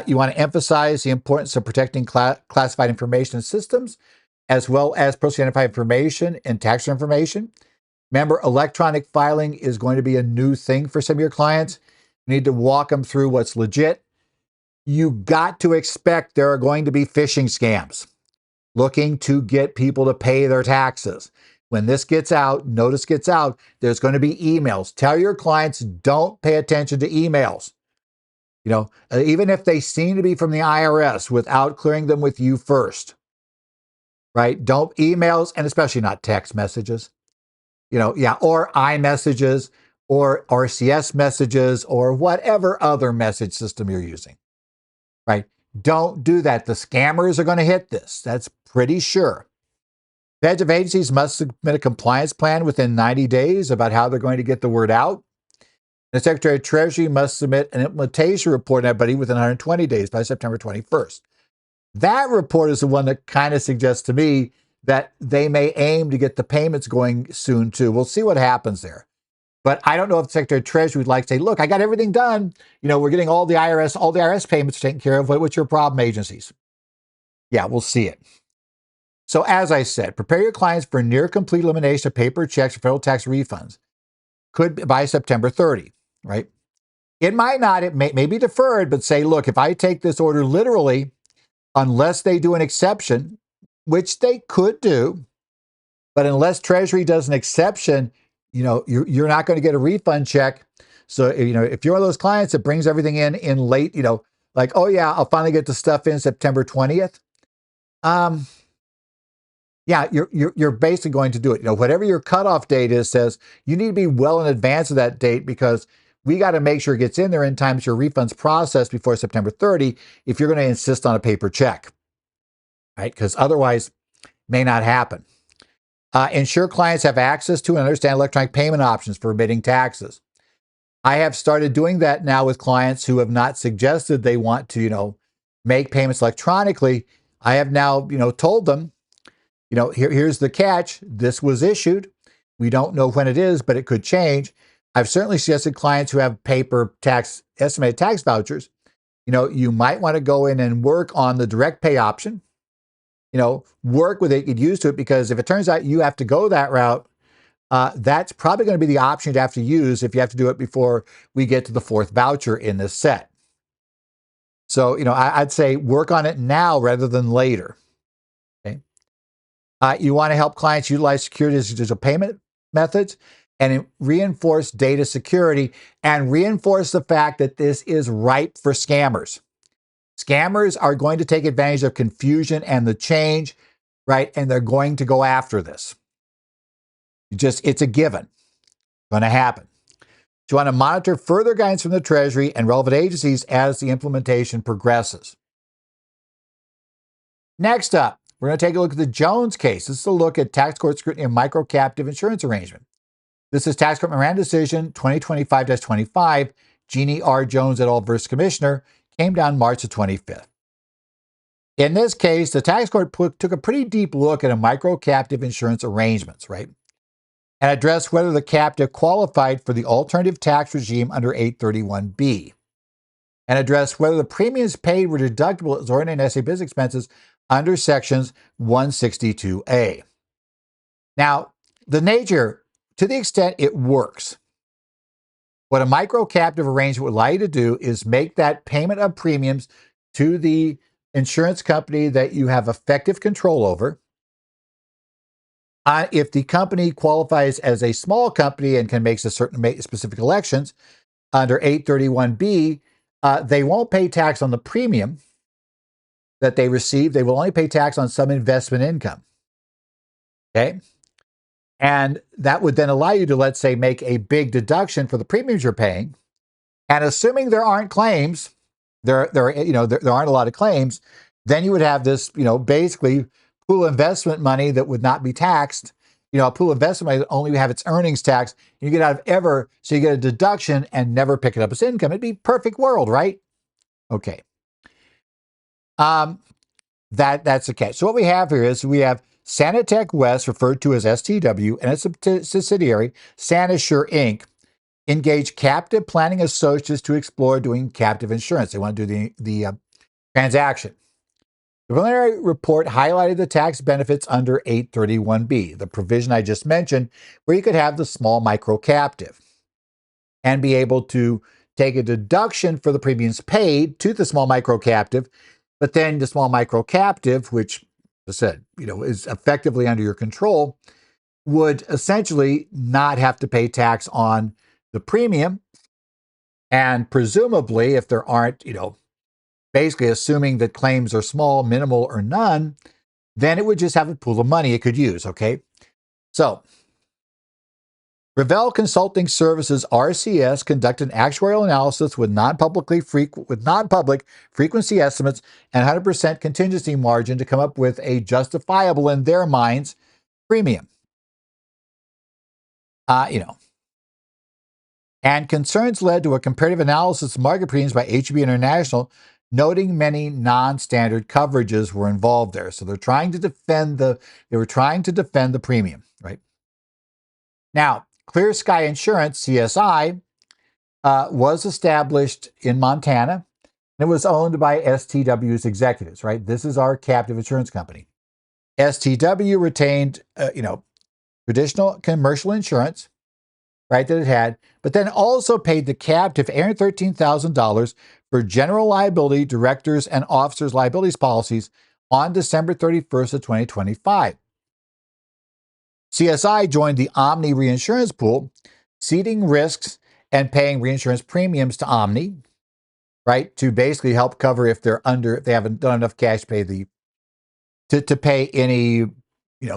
You want to emphasize the importance of protecting classified information systems, as well as personally identified information and tax information. Remember, electronic filing is going to be a new thing for some of your clients. You need to walk them through what's legit. You got to expect there are going to be phishing scams looking to get people to pay their taxes. When this gets out, notice gets out, there's going to be emails. Tell your clients, don't pay attention to emails. Even if they seem to be from the IRS, without clearing them with you first, right? Don't emails, and especially not text messages, or iMessages or RCS messages or whatever other message system you're using, right? Don't do that. The scammers are going to hit this. That's pretty sure. Feds of agencies must submit a compliance plan within 90 days about how they're going to get the word out. The Secretary of Treasury must submit an implementation report, everybody, within 120 days by September 21st. That report is the one that kind of suggests to me that they may aim to get the payments going soon, too. We'll see what happens there. But I don't know if the Secretary of Treasury would like to say, look, I got everything done. We're getting all the IRS payments taken care of. What's your problem, agencies? Yeah, we'll see it. So as I said, prepare your clients for near complete elimination of paper checks or federal tax refunds. Could be by September 30, right? It might not, it may be deferred, but say, look, if I take this order literally, unless they do an exception, which they could do, but unless Treasury does an exception, you're not going to get a refund check. So, if you're one of those clients that brings everything in late, like, oh yeah, I'll finally get the stuff in September 20th. Yeah, you're basically going to do it. Whatever your cutoff date is, says you need to be well in advance of that date because we got to make sure it gets in there in time so your refund's processed before September 30 if you're going to insist on a paper check, right? Because otherwise, may not happen. Ensure clients have access to and understand electronic payment options for remitting taxes. I have started doing that now with clients who have not suggested they want to, make payments electronically. I have now, told them, here's the catch. This was issued. We don't know when it is, but it could change. I've certainly suggested clients who have paper estimated tax vouchers, you might want to go in and work on the direct pay option. Work with it, get used to it, because if it turns out you have to go that route, that's probably going to be the option you'd have to use if you have to do it before we get to the fourth voucher in this set. So, I'd say work on it now rather than later. Okay. You want to help clients utilize secure digital payment methods and reinforce data security and reinforce the fact that this is ripe for scammers. Scammers are going to take advantage of confusion and the change, right? And they're going to go after this. It's a given. Going to happen. You want to monitor further guidance from the Treasury and relevant agencies as the implementation progresses. Next up, we're going to take a look at the Jones case. This is a look at tax court scrutiny of microcaptive insurance arrangement. This is Tax Court Memorandum Decision 2025-25, Jeannie R. Jones et al. Versus Commissioner, came down March the 25th. In this case, the tax court took a pretty deep look at a microcaptive insurance arrangements, right? And addressed whether the captive qualified for the alternative tax regime under 831B. And addressed whether the premiums paid were deductible as ordinary and essay business expenses under sections 162A. Now, the nature, to the extent it works, what a microcaptive arrangement would allow you to do is make that payment of premiums to the insurance company that you have effective control over. If the company qualifies as a small company and can make specific elections under 831B, they won't pay tax on the premium, that they receive, they will only pay tax on some investment income. Okay? And that would then allow you to, let's say, make a big deduction for the premiums you're paying. And assuming there aren't claims, there aren't a lot of claims, then you would have this, basically pool investment money that would not be taxed. A pool investment money that only have its earnings taxed. You get out of so you get a deduction and never pick it up as income. It'd be perfect world, right? Okay. That's the case. So what we have here is we have Sanitech West, referred to as STW, and its subsidiary, Sanasure Inc., engage captive planning associates to explore doing captive insurance. They want to do the transaction. The preliminary report highlighted the tax benefits under 831B, the provision I just mentioned, where you could have the small microcaptive and be able to take a deduction for the premiums paid to the small microcaptive, but then the small microcaptive, which, as I said, is effectively under your control, would essentially not have to pay tax on the premium. And presumably, if there aren't, basically assuming that claims are small, minimal, or none, then it would just have a pool of money it could use, okay? So, Revell Consulting Services, RCS, conducted an actuarial analysis with non-public frequency estimates and 100% contingency margin to come up with a justifiable, in their minds, premium. And concerns led to a comparative analysis of market premiums by HB International, noting many non-standard coverages were involved there. So they're trying to defend they were trying to defend the premium, right? Now, Clear Sky Insurance, CSI, was established in Montana, and it was owned by STW's executives, right? This is our captive insurance company. STW retained, traditional commercial insurance, right, that it had, but then also paid the captive $813,000 for general liability, directors, and officers' liabilities policies on December 31st of 2025. CSI joined the Omni reinsurance pool, ceding risks and paying reinsurance premiums to Omni, right, to basically help cover if they haven't done enough cash to pay any,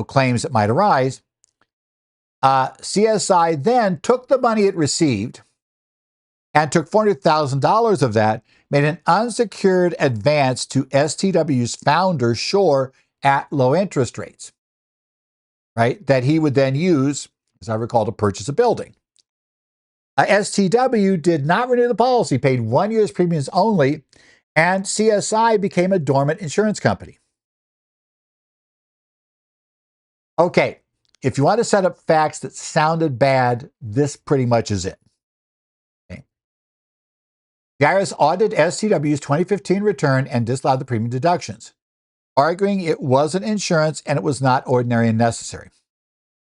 claims that might arise. CSI then took the money it received and took $400,000 of that, made an unsecured advance to STW's founder, Shore, at low interest rates, right, that he would then use, as I recall, to purchase a building. STW did not renew the policy, paid 1 year's premiums only, and CSI became a dormant insurance company. Okay, if you want to set up facts that sounded bad, this pretty much is it. Okay. The IRS audited STW's 2015 return and disallowed the premium deductions, arguing it wasn't insurance and it was not ordinary and necessary.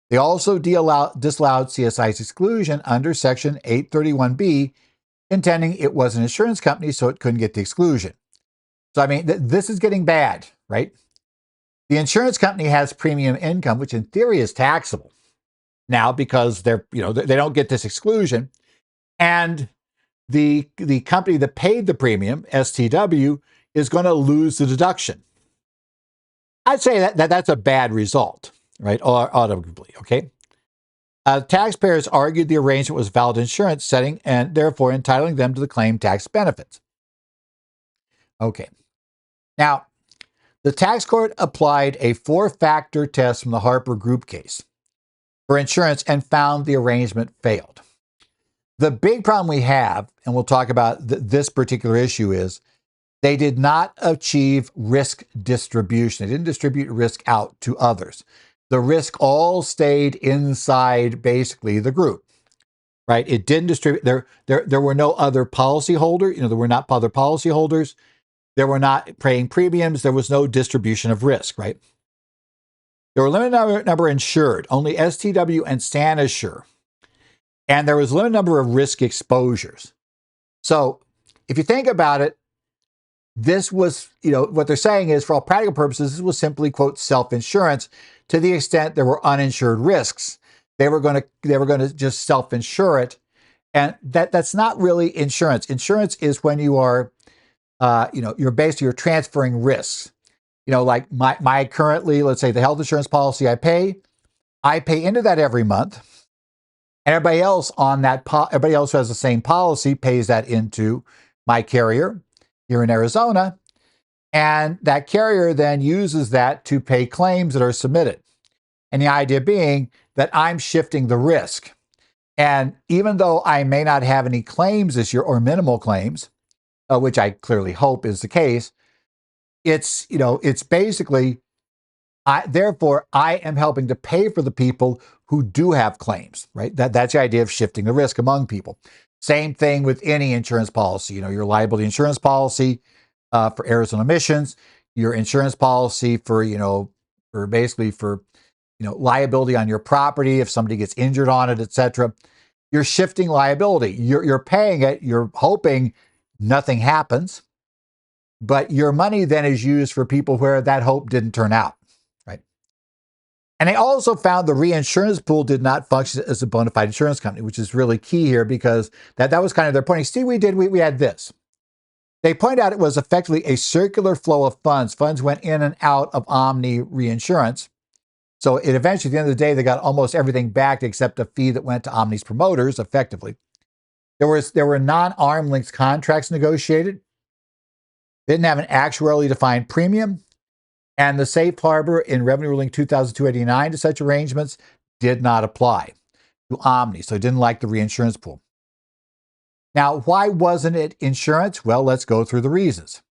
They also disallowed CSI's exclusion under Section 831B, contending it was an insurance company, so it couldn't get the exclusion. So, this is getting bad, right? The insurance company has premium income, which in theory is taxable now because they don't get this exclusion. And the company that paid the premium, STW, is going to lose the deduction. I'd say that's a bad result, right? Audibly, okay? Taxpayers argued the arrangement was valid insurance setting and therefore entitling them to the claimed tax benefits. Okay. Now, the tax court applied a 4-factor test from the Harper Group case for insurance and found the arrangement failed. The big problem we have, and we'll talk about this particular issue, is they did not achieve risk distribution. They didn't distribute risk out to others. The risk all stayed inside basically the group, right? It didn't distribute. There were no other policyholder. There were not other policyholders. There were not paying premiums. There was no distribution of risk, right? There were a limited number insured, only STW and Sanasure. And there was a limited number of risk exposures. So if you think about it, this was, what they're saying is, for all practical purposes, this was simply, quote, self-insurance to the extent there were uninsured risks. They were going to just self-insure it. And that's not really insurance. Insurance is when you are you're transferring risks. Like my currently, let's say the health insurance policy I pay into that every month. And everybody else everybody else who has the same policy pays that into my carrier here in Arizona. And that carrier then uses that to pay claims that are submitted. And the idea being that I'm shifting the risk. And even though I may not have any claims this year or minimal claims, which I clearly hope is the case, it's basically, therefore I am helping to pay for the people who do have claims, right? That's the idea of shifting the risk among people. Same thing with any insurance policy, your liability insurance policy for errors and omissions, your insurance policy for liability on your property if somebody gets injured on it, etc. You're shifting liability. You're paying it. You're hoping nothing happens, but your money then is used for people where that hope didn't turn out, right? And they also found the reinsurance pool did not function as a bona fide insurance company, which is really key here because that was kind of their point. See, we had this. They point out it was effectively a circular flow of funds. Funds went in and out of Omni Reinsurance. So it eventually, at the end of the day, they got almost everything back except a fee that went to Omni's promoters, effectively. There were non-arm length contracts negotiated. Didn't have an actuarially defined premium. And the safe harbor in Revenue Ruling 2289 to such arrangements did not apply to Omni. So it didn't like the reinsurance pool. Now, why wasn't it insurance? Well, let's go through the reasons.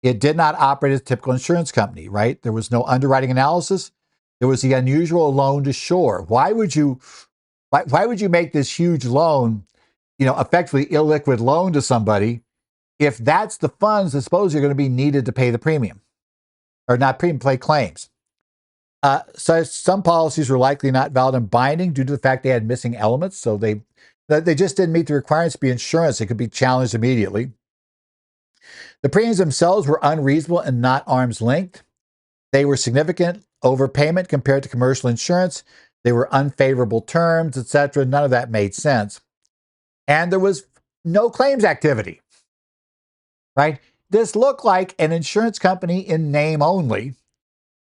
It did not operate as a typical insurance company, right? There was no underwriting analysis. There was the unusual loan to shore. Why would you make this huge loan, effectively illiquid loan to somebody if that's the funds that suppose you're going to be needed to pay the premium or not pay claims? So some policies were likely not valid and binding due to the fact they had missing elements. So they just didn't meet the requirements to be insurance. It could be challenged immediately. The premiums themselves were unreasonable and not arm's length. They were significant overpayment compared to commercial insurance. They were unfavorable terms, etc. None of that made sense. And there was no claims activity, right? This looked like an insurance company in name only,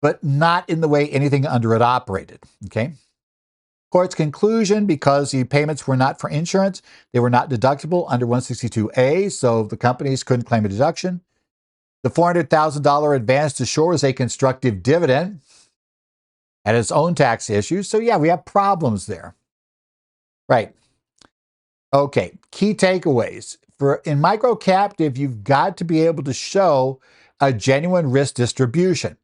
but not in the way anything under it operated, okay? Court's conclusion, because the payments were not for insurance, they were not deductible under 162A, so the companies couldn't claim a deduction. The $400,000 advance to shore is a constructive dividend, had its own tax issues. So yeah, we have problems there. Right. Okay, key takeaways. In Microcaptive, you've got to be able to show a genuine risk distribution.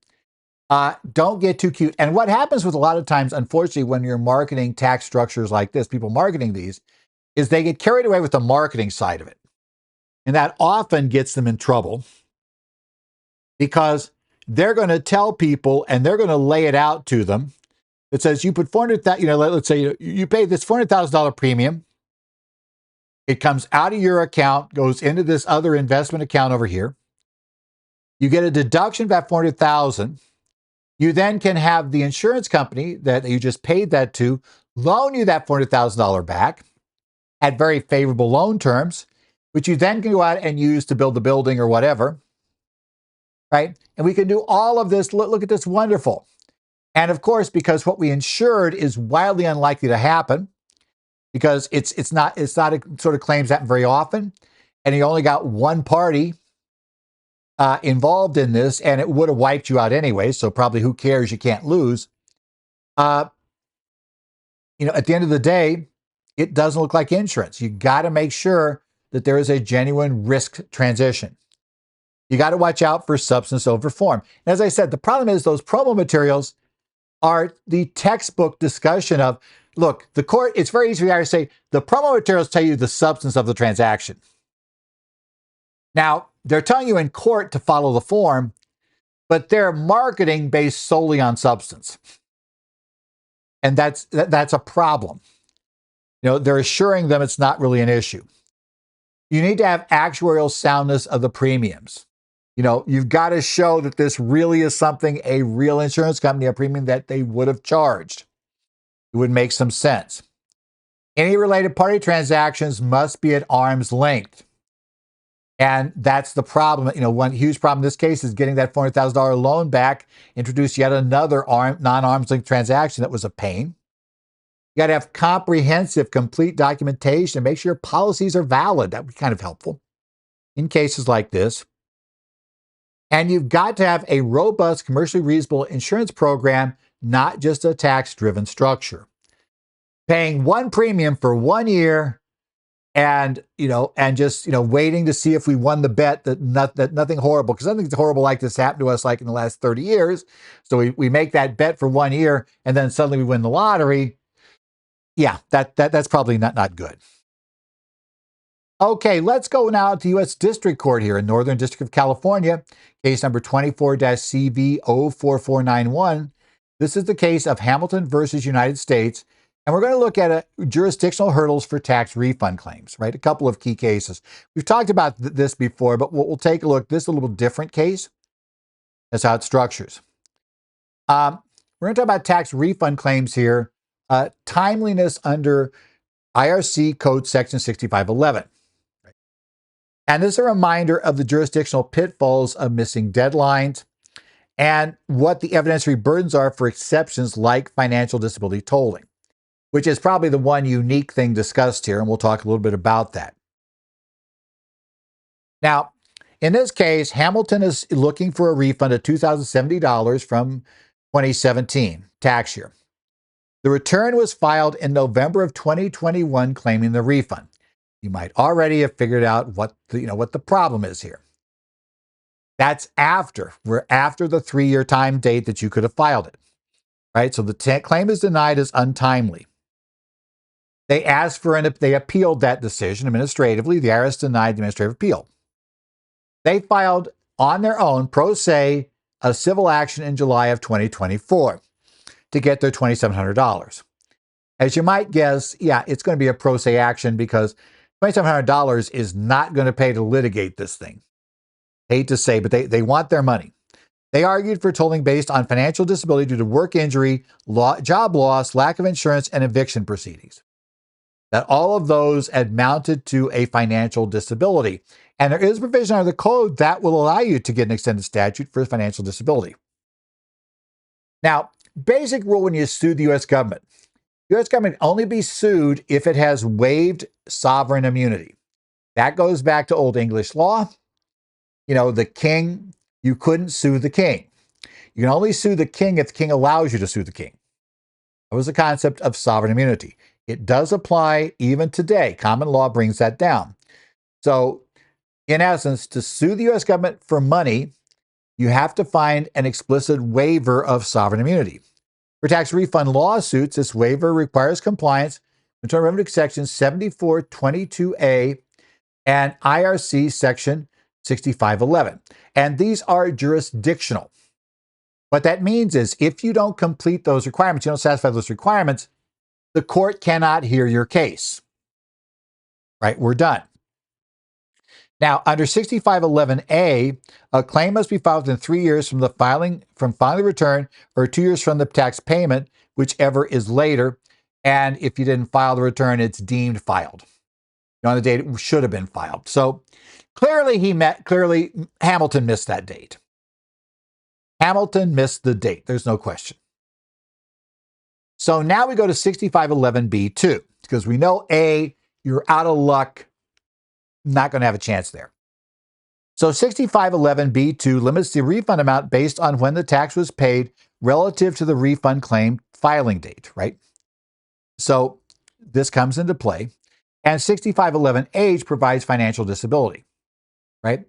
Don't get too cute. And what happens with a lot of times, unfortunately, when you're marketing tax structures like this, people marketing these, is they get carried away with the marketing side of it. And that often gets them in trouble because they're going to tell people and they're going to lay it out to them. It says you put let's say you pay this $400,000 premium. It comes out of your account, goes into this other investment account over here. You get a deduction of that $400,000. You then can have the insurance company that you just paid that to loan you that $400,000 back at very favorable loan terms, which you then can go out and use to build the building or whatever, right? And we can do all of this. Look at this, wonderful. And of course, because what we insured is wildly unlikely to happen, because it's not a sort of claims happen very often, and you only got one party involved in this, and it would have wiped you out anyway. So probably who cares? You can't lose. At the end of the day, it doesn't look like insurance. You got to make sure that there is a genuine risk transition. You got to watch out for substance over form. And as I said, the problem is those promo materials are the textbook discussion of, look, the court, it's very easy to say, the promo materials tell you the substance of the transaction. Now, they're telling you in court to follow the form, but they're marketing based solely on substance. And that's a problem. They're assuring them it's not really an issue. You need to have actuarial soundness of the premiums. You've got to show that this really is something a real insurance company, a premium that they would have charged. It would make some sense. Any related party transactions must be at arm's length. And that's the problem. One huge problem in this case is getting that $400,000 loan back, introduced yet another non-arm's length transaction that was a pain. You got to have comprehensive, complete documentation and make sure your policies are valid. That would be kind of helpful in cases like this. And you've got to have a robust, commercially reasonable insurance program, not just a tax-driven structure. Paying one premium for 1 year and just waiting to see if we won the bet that nothing horrible, because nothing horrible like this happened to us like in the last 30 years. So we make that bet for 1 year and then suddenly we win the lottery. Yeah, that's probably not good. Okay, let's go now to U.S. District Court here in Northern District of California, case number 24-CV04491. This is the case of Hamilton versus United States, and we're going to look at jurisdictional hurdles for tax refund claims, right? A couple of key cases. We've talked about this before, but we'll take a look. This is a little different case. That's how it structures. We're going to talk about tax refund claims here. Timeliness under IRC Code Section 6511. And this is a reminder of the jurisdictional pitfalls of missing deadlines and what the evidentiary burdens are for exceptions like financial disability tolling, which is probably the one unique thing discussed here, and we'll talk a little bit about that. Now, in this case, Hamilton is looking for a refund of $2,070 from 2017 tax year. The return was filed in November of 2021 claiming the refund. You might already have figured out what the problem is here. That's we're after the 3-year time date that you could have filed it, right? So the claim is denied as untimely. They appealed that decision administratively. The IRS denied the administrative appeal. They filed on their own, pro se, a civil action in July of 2024 to get their $2,700. As you might guess, yeah, it's going to be a pro se action because $2,700 is not going to pay to litigate this thing. Hate to say, but they want their money. They argued for tolling based on financial disability due to work injury, job loss, lack of insurance, and eviction proceedings. That all of those amounted to a financial disability. And there is a provision under the code that will allow you to get an extended statute for financial disability. Now, basic rule when you sue the U.S. government. The U.S. government can only be sued if it has waived sovereign immunity. That goes back to Old English law. The king, you couldn't sue the king. You can only sue the king if the king allows you to sue the king. That was the concept of sovereign immunity. It does apply even today. Common law brings that down. So, in essence, to sue the U.S. government for money, you have to find an explicit waiver of sovereign immunity. For tax refund lawsuits, this waiver requires compliance with Internal Revenue Section 7422A and IRC Section 6511. And these are jurisdictional. What that means is if you don't complete those requirements, you don't satisfy those requirements, the court cannot hear your case. Right? We're done. Now, under 6511A, a claim must be filed within 3 years from filing the return or 2 years from the tax payment, whichever is later. And if you didn't file the return, it's deemed filed on the date it should have been filed. So clearly Hamilton missed that date. Hamilton missed the date. There's no question. So now we go to 6511B2 because we know A, you're out of luck. Not going to have a chance there. So 6511B2 limits the refund amount based on when the tax was paid relative to the refund claim filing date, right? So this comes into play. And 6511H provides financial disability, right?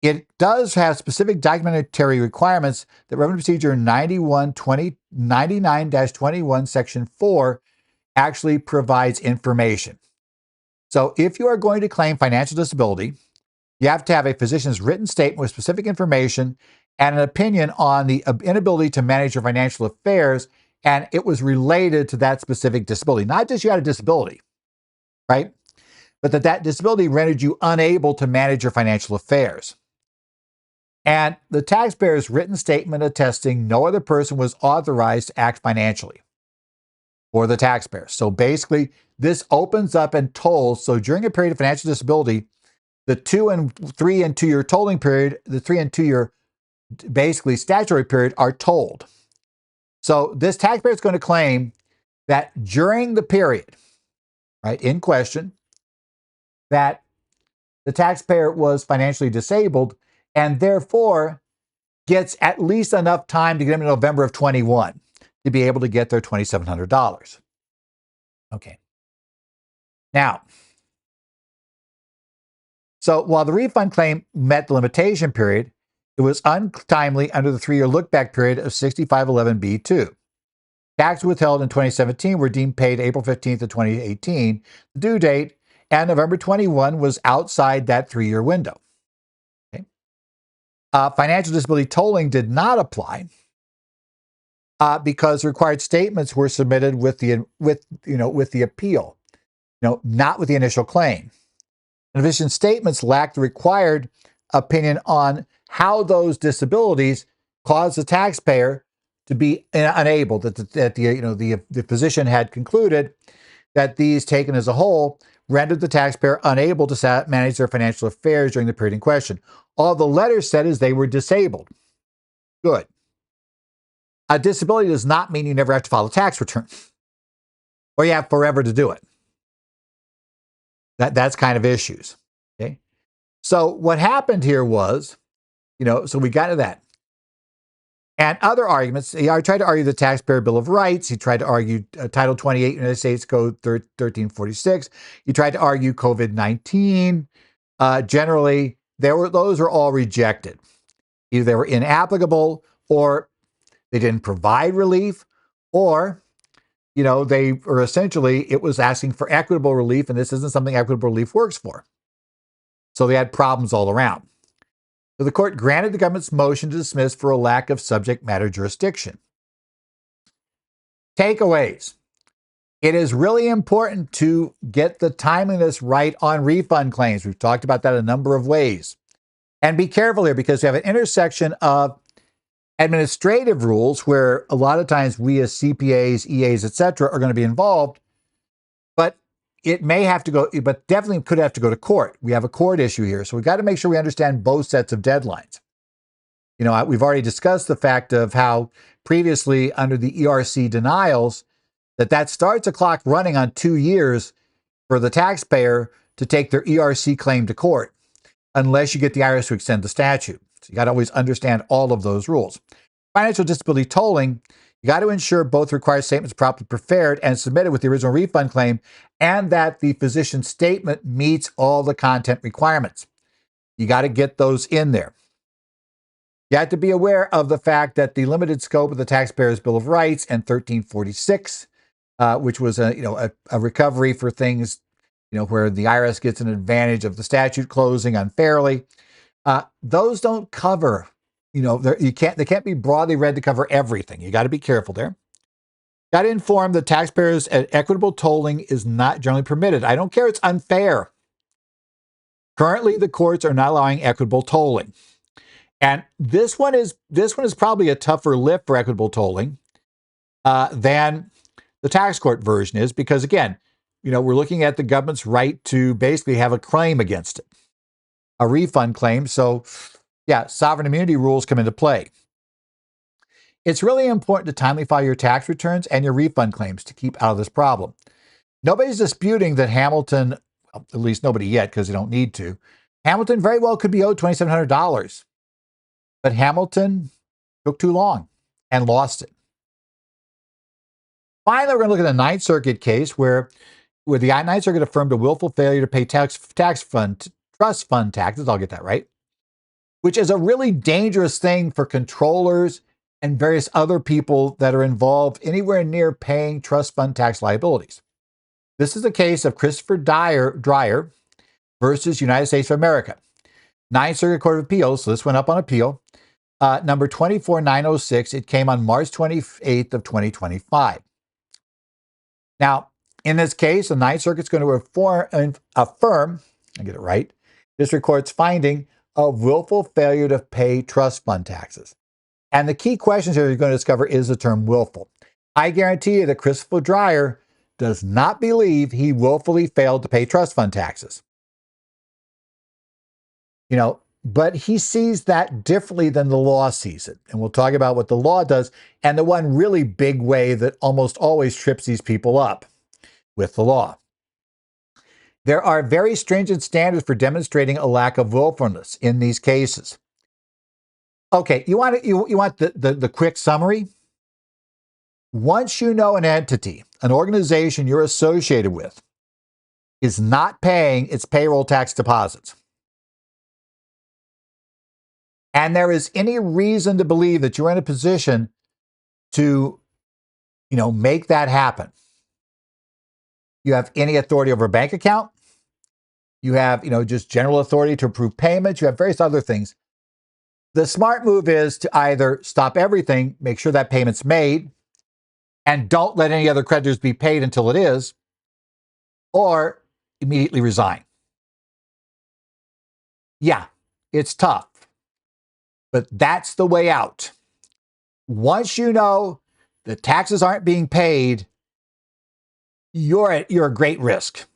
It does have specific documentary requirements that Revenue Procedure 99-21, Section 4 actually provides information. So if you are going to claim financial disability, you have to have a physician's written statement with specific information and an opinion on the inability to manage your financial affairs, and it was related to that specific disability. Not just you had a disability, right? But that disability rendered you unable to manage your financial affairs. And the taxpayer's written statement attesting no other person was authorized to act financially for the taxpayer. So basically, this opens up and tolls. So during a period of financial disability, the 2 and 3 and 2 year tolling period, the 3 and 2 year basically statutory period are tolled. So this taxpayer is going to claim that during the period, right, in question, that the taxpayer was financially disabled and therefore gets at least enough time to get them to November of 21 to be able to get their $2,700. Okay. Now, so while the refund claim met the limitation period, it was untimely under the 3-year look-back period of 6511B2. Taxes withheld in 2017 were deemed paid April 15th of 2018, the due date, and November 21 was outside that 3-year window. Okay. Financial disability tolling did not apply because required statements were submitted with the appeal, not with the initial claim. In addition, statements lacked the required opinion on how those disabilities caused the taxpayer to be unable, that the physician had concluded that these taken as a whole rendered the taxpayer unable to manage their financial affairs during the period in question. All the letters said is they were disabled. Good. A disability does not mean you never have to file a tax return or you have forever to do it. That's kind of issues. Okay. So what happened here was, so we got to that. And other arguments, he tried to argue the Taxpayer Bill of Rights. He tried to argue Title 28 United States Code 1346. He tried to argue COVID-19. Generally, those were all rejected. Either they were inapplicable or they didn't provide relief, or, they were essentially, it was asking for equitable relief, and this isn't something equitable relief works for. So they had problems all around. So the court granted the government's motion to dismiss for a lack of subject matter jurisdiction. Takeaways. It is really important to get the timeliness right on refund claims. We've talked about that a number of ways. And be careful here because you have an intersection of administrative rules where a lot of times we as CPAs, EAs, etc., are going to be involved, but it may have to go, but definitely could have to go to court. We have a court issue here. So we've got to make sure we understand both sets of deadlines. We've already discussed the fact of how previously under the ERC denials, that starts a clock running on 2 years for the taxpayer to take their ERC claim to court, unless you get the IRS to extend the statute. So you got to always understand all of those rules. Financial disability tolling, you got to ensure both required statements properly prepared and submitted with the original refund claim, and that the physician's statement meets all the content requirements. You got to get those in there. You have to be aware of the fact that the limited scope of the Taxpayer's Bill of Rights and 1346, which was a recovery for things, where the IRS gets an advantage of the statute closing unfairly. Those don't cover, they can't be broadly read to cover everything. You got to be careful there. Got to inform the taxpayers that equitable tolling is not generally permitted. I don't care, it's unfair. Currently, the courts are not allowing equitable tolling. And this one is probably a tougher lift for equitable tolling than the tax court version is, because again, we're looking at the government's right to basically have a claim against it, a refund claim. So yeah, sovereign immunity rules come into play. It's really important to timely file your tax returns and your refund claims to keep out of this problem. Nobody's disputing that Hamilton, at least nobody yet because they don't need to, Hamilton very well could be owed $2,700. But Hamilton took too long and lost it. Finally, we're going to look at a Ninth Circuit case where the Ninth Circuit affirmed a willful failure to pay trust fund taxes, I'll get that right, which is a really dangerous thing for controllers and various other people that are involved anywhere near paying trust fund tax liabilities. This is the case of Christopher Dreyer versus United States of America. Ninth Circuit Court of Appeals, so this went up on appeal. Number 24906, it came on March 28th of 2025. Now, in this case, the Ninth Circuit's going to affirm, I get it right, district court's finding of willful failure to pay trust fund taxes. And the key questions here you're going to discover is the term willful. I guarantee you that Christopher Dreyer does not believe he willfully failed to pay trust fund taxes. But he sees that differently than the law sees it. And we'll talk about what the law does and the one really big way that almost always trips these people up with the law. There are very stringent standards for demonstrating a lack of willfulness in these cases. Okay, you want the quick summary? Once you know an entity, an organization you're associated with, is not paying its payroll tax deposits, and there is any reason to believe that you're in a position to, make that happen. You have any authority over a bank account. You have, just general authority to approve payments. You have various other things. The smart move is to either stop everything, make sure that payment's made, and don't let any other creditors be paid until it is, or immediately resign. Yeah, it's tough, but that's the way out. Once you know the taxes aren't being paid, you're a great risk.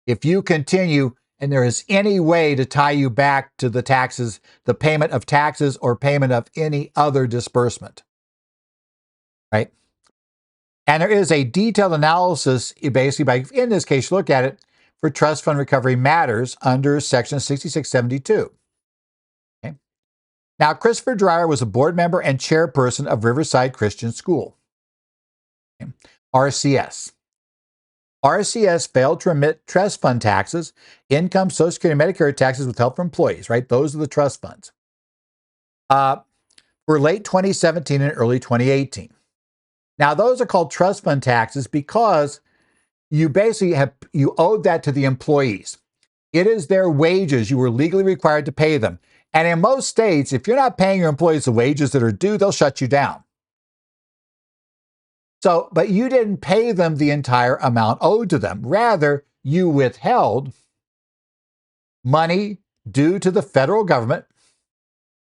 If you continue and there is any way to tie you back to the taxes, the payment of taxes or payment of any other disbursement, right? And there is a detailed analysis, basically, in this case, look at it, for trust fund recovery matters under Section 6672. Okay? Now, Christopher Dreyer was a board member and chairperson of Riverside Christian School, okay? RCS. RCS failed to remit trust fund taxes, income, Social Security, Medicare taxes withheld from employees, right? Those are the trust funds. For late 2017 and early 2018. Now, those are called trust fund taxes because you basically you owed that to the employees. It is their wages. You were legally required to pay them. And in most states, if you're not paying your employees the wages that are due, they'll shut you down. So, but you didn't pay them the entire amount owed to them. Rather, you withheld money due to the federal government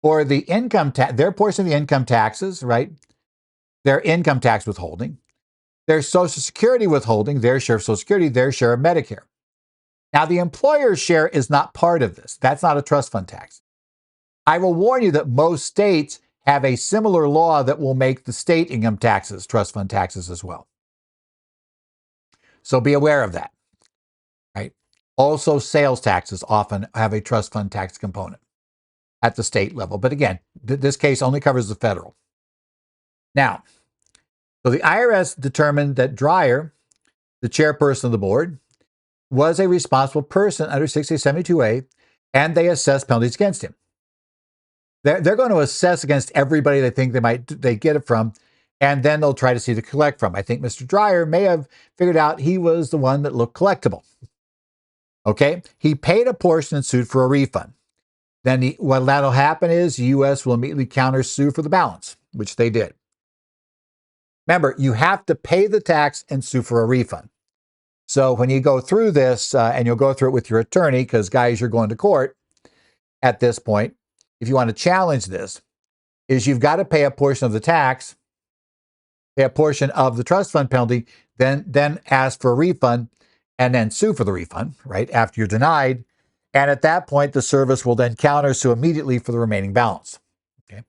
or the income tax, their portion of the income taxes, right? Their income tax withholding, their Social Security withholding, their share of Social Security, their share of Medicare. Now, the employer's share is not part of this. That's not a trust fund tax. I will warn you that most states have a similar law that will make the state income taxes trust fund taxes as well. So be aware of that, right? Also, sales taxes often have a trust fund tax component at the state level. But again, this case only covers the federal. Now, so the IRS determined that Dreyer, the chairperson of the board, was a responsible person under 6072A, and they assessed penalties against him. They're going to assess against everybody they think they get it from, and then they'll try to see to collect from. I think Mr. Dreyer may have figured out he was the one that looked collectible. Okay, he paid a portion and sued for a refund. Then what that'll happen is the U.S. will immediately counter-sue for the balance, which they did. Remember, you have to pay the tax and sue for a refund. So when you go through this, and you'll go through it with your attorney, because guys, you're going to court at this point, if you want to challenge this, is you've got to pay a portion of the tax, pay a portion of the trust fund penalty, then ask for a refund, and then sue for the refund, right, after you're denied. And at that point, the service will then counter-sue immediately for the remaining balance. Okay.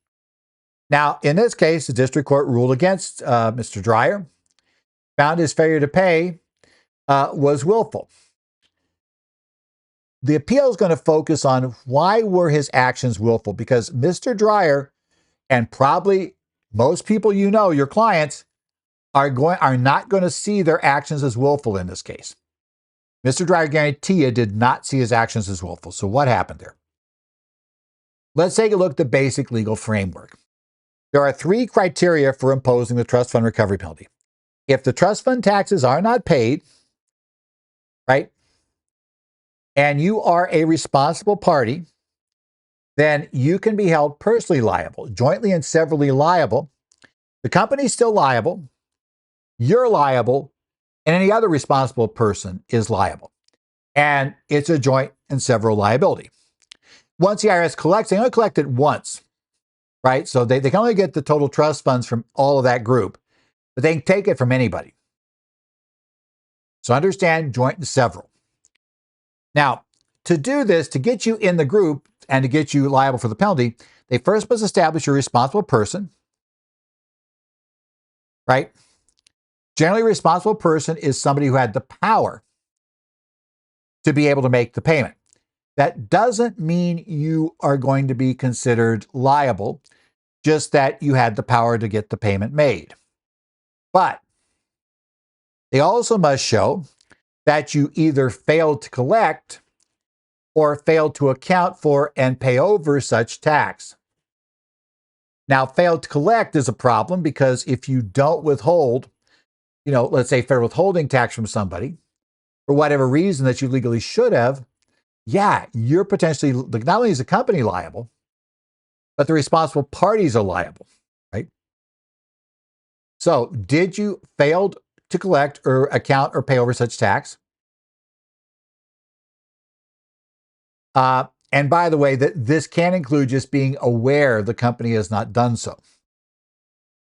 Now, in this case, the district court ruled against Mr. Dreyer, found his failure to pay was willful. The appeal is going to focus on why were his actions willful, because Mr. Dreyer, and probably most people your clients, are not going to see their actions as willful in this case. Mr. Dreyer, guarantee you, did not see his actions as willful. So what happened there? Let's take a look at the basic legal framework. There are 3 criteria for imposing the trust fund recovery penalty. If the trust fund taxes are not paid, right, and you are a responsible party, then you can be held personally liable, jointly and severally liable. The company's still liable, you're liable, and any other responsible person is liable. And it's a joint and several liability. Once the IRS collects, they only collect it once, right? So they can only get the total trust funds from all of that group, but they can take it from anybody. So understand joint and several. Now, to do this, to get you in the group and to get you liable for the penalty, they first must establish a responsible person, right? Generally, a responsible person is somebody who had the power to be able to make the payment. That doesn't mean you are going to be considered liable, just that you had the power to get the payment made. But they also must show that you either failed to collect or failed to account for and pay over such tax. Now, failed to collect is a problem because if you don't withhold, let's say federal withholding tax from somebody for whatever reason that you legally should have, yeah, you're potentially, not only is the company liable, but the responsible parties are liable, right? So, did you fail to collect or account or pay over such tax? And by the way, this can include just being aware the company has not done so,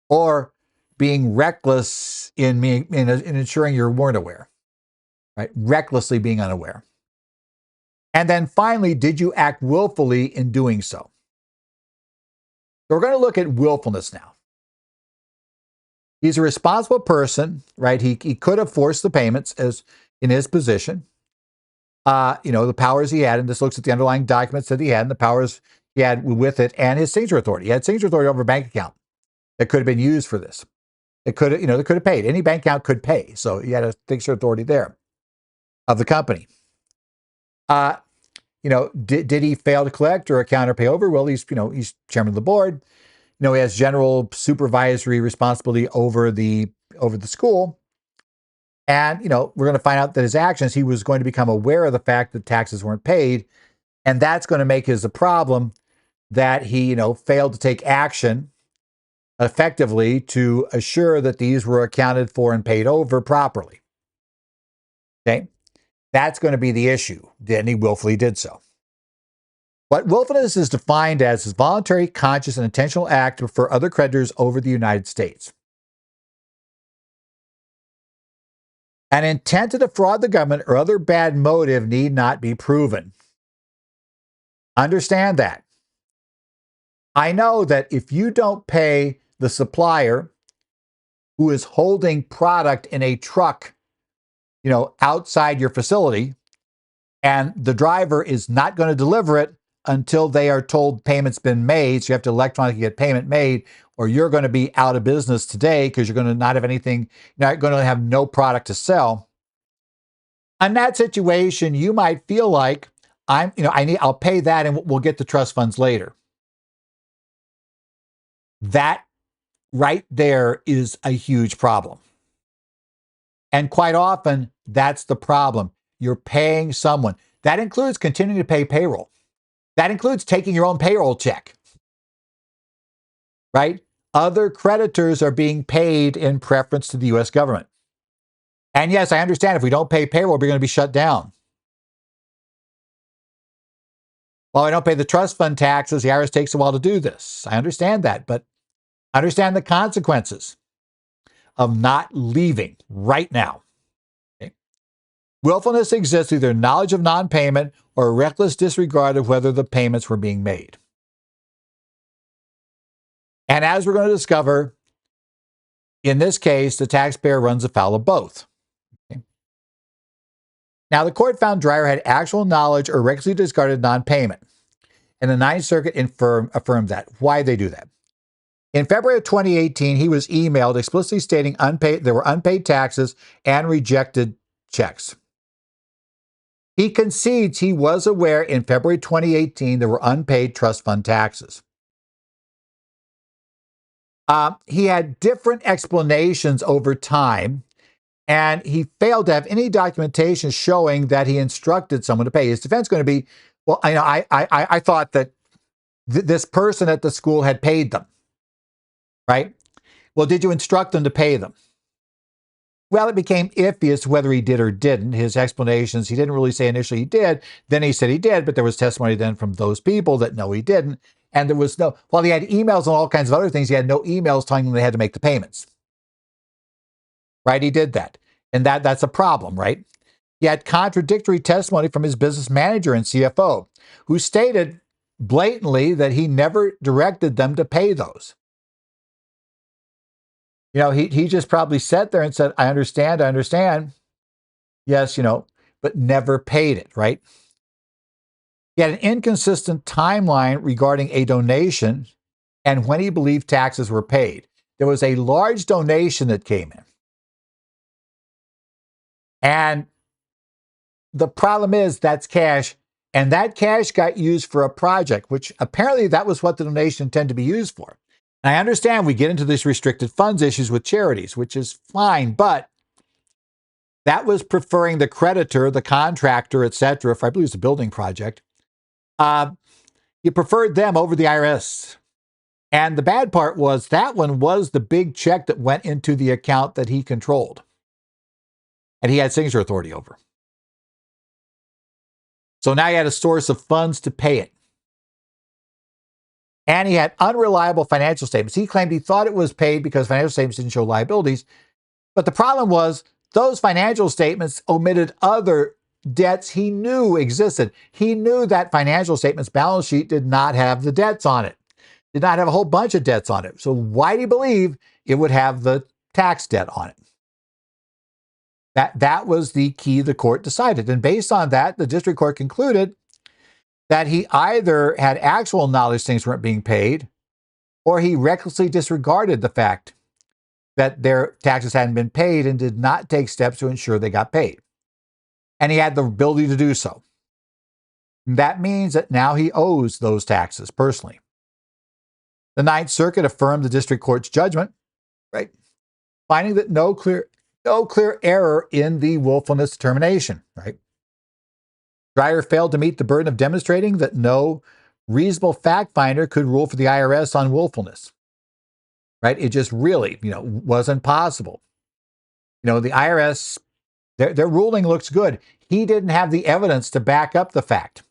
or being reckless in ensuring you weren't aware, right? Recklessly being unaware. And then finally, did you act willfully in doing so? So we're going to look at willfulness now. He's a responsible person, right? He could have forced the payments as in his position. The powers he had, and this looks at the underlying documents that he had and the powers he had with it and his signature authority. He had signature authority over a bank account that could have been used for this. It could have, they could have paid. Any bank account could pay. So he had a signature authority there of the company. Did he fail to collect or account or pay over? Well, he's chairman of the board. He has general supervisory responsibility over the school. And, we're going to find out that his actions, he was going to become aware of the fact that taxes weren't paid. And that's going to make his a problem that he, failed to take action effectively to assure that these were accounted for and paid over properly. Okay? That's going to be the issue. Then he willfully did so. What willfulness is defined as is voluntary, conscious, and intentional act to refer other creditors over the United States. An intent to defraud the government or other bad motive need not be proven. Understand that. I know that if you don't pay the supplier who is holding product in a truck, outside your facility, and the driver is not going to deliver it until they are told payment's been made, so you have to electronically get payment made, or you're going to be out of business today because you're going to not have anything, not going to have no product to sell. In that situation, you might feel like I'll pay that and we'll get the trust funds later. That right there is a huge problem. And quite often, that's the problem. You're paying someone. That includes continuing to pay payroll. That includes taking your own payroll check, right? Other creditors are being paid in preference to the U.S. government. And yes, I understand if we don't pay payroll, we're going to be shut down. Well, I don't pay the trust fund taxes. The IRS takes a while to do this. I understand that, but understand the consequences of not leaving right now. Okay? Willfulness exists through either knowledge of non-payment or reckless disregard of whether the payments were being made. And as we're going to discover, in this case, the taxpayer runs afoul of both. Okay? Now, the court found Dreyer had actual knowledge or recklessly discarded non-payment. And the Ninth Circuit affirmed that. Why did they do that? In February of 2018, he was emailed explicitly stating there were unpaid taxes and rejected checks. He concedes he was aware in February 2018 there were unpaid trust fund taxes. He had different explanations over time, and he failed to have any documentation showing that he instructed someone to pay. His defense is going to be, well, I thought that this person at the school had paid them, right? Well, did you instruct them to pay them? Well, it became iffy as to whether he did or didn't. His explanations, he didn't really say initially he did. Then he said he did, but there was testimony then from those people that no, he didn't. And there was no, while he had emails and all kinds of other things, he had no emails telling them they had to make the payments. Right? He did that. And that's a problem, right? He had contradictory testimony from his business manager and CFO, who stated blatantly that he never directed them to pay those. He just probably sat there and said, I understand. Yes, but never paid it, right? He had an inconsistent timeline regarding a donation and when he believed taxes were paid. There was a large donation that came in. And the problem is that's cash, and that cash got used for a project, which apparently that was what the donation intended to be used for. And I understand we get into these restricted funds issues with charities, which is fine, but that was preferring the creditor, the contractor, etc. If I believe it's a building project, you preferred them over the IRS. And the bad part was that one was the big check that went into the account that he controlled and he had signature authority over. So now he had a source of funds to pay it. And he had unreliable financial statements. He claimed he thought it was paid because financial statements didn't show liabilities. But the problem was those financial statements omitted other debts he knew existed. He knew that financial statements balance sheet did not have the debts on it, did not have a whole bunch of debts on it. So why do you believe it would have the tax debt on it? That was the key the court decided. And based on that, the district court concluded that he either had actual knowledge things weren't being paid, or he recklessly disregarded the fact that their taxes hadn't been paid and did not take steps to ensure they got paid. And he had the ability to do so. That means that now he owes those taxes personally. The Ninth Circuit affirmed the district court's judgment, right, finding that no clear error in the willfulness determination, right? Dreyer failed to meet the burden of demonstrating that no reasonable fact finder could rule for the IRS on willfulness, right? It just really, wasn't possible. The IRS, their ruling looks good. He didn't have the evidence to back up the fact.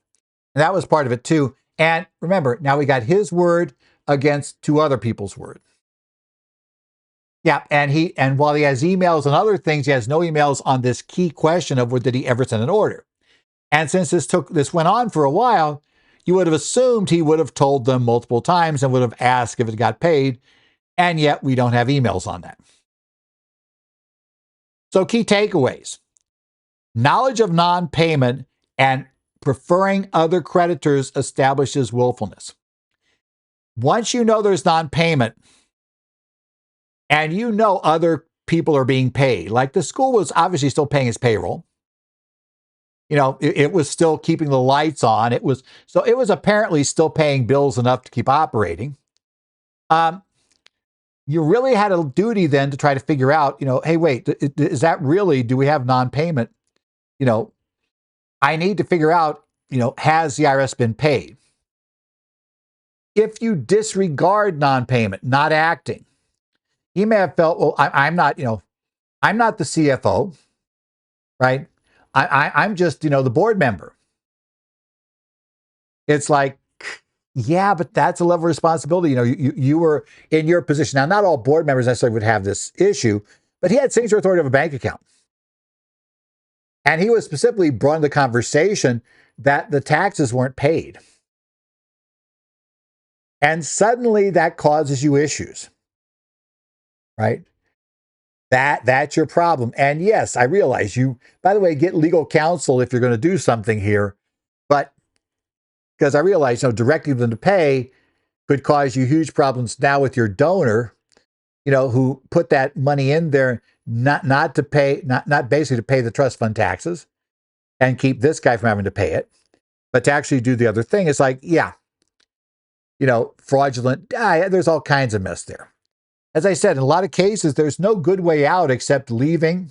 And that was part of it too. And remember, now we got his word against two other people's word. Yeah, and while he has emails and other things, he has no emails on this key question of did he ever send an order. And since this went on for a while, you would have assumed he would have told them multiple times and would have asked if it got paid, and yet we don't have emails on that. So key takeaways: knowledge of non-payment and preferring other creditors establishes willfulness. Once you know there's non-payment, and other people are being paid, like the school was obviously still paying his payroll. It was still keeping the lights on. It was apparently still paying bills enough to keep operating. You really had a duty then to try to figure out, hey, wait, is that really, do we have non-payment? I need to figure out, has the IRS been paid? If you disregard non-payment, not acting, he may have felt, well, I'm not the CFO, right? I'm just, the board member. It's like, yeah, but that's a level of responsibility. You were in your position. Now, not all board members necessarily would have this issue, but he had signature authority of a bank account. And he was specifically brought into the conversation that the taxes weren't paid. And suddenly that causes you issues, right? That's your problem. And yes, I realize you, by the way, get legal counsel if you're going to do something here. But because I realize, directing them to pay could cause you huge problems now with your donor, who put that money in there, not to pay, not basically to pay the trust fund taxes and keep this guy from having to pay it, but to actually do the other thing. It's like, yeah, fraudulent. There's all kinds of mess there. As I said, in a lot of cases, there's no good way out except leaving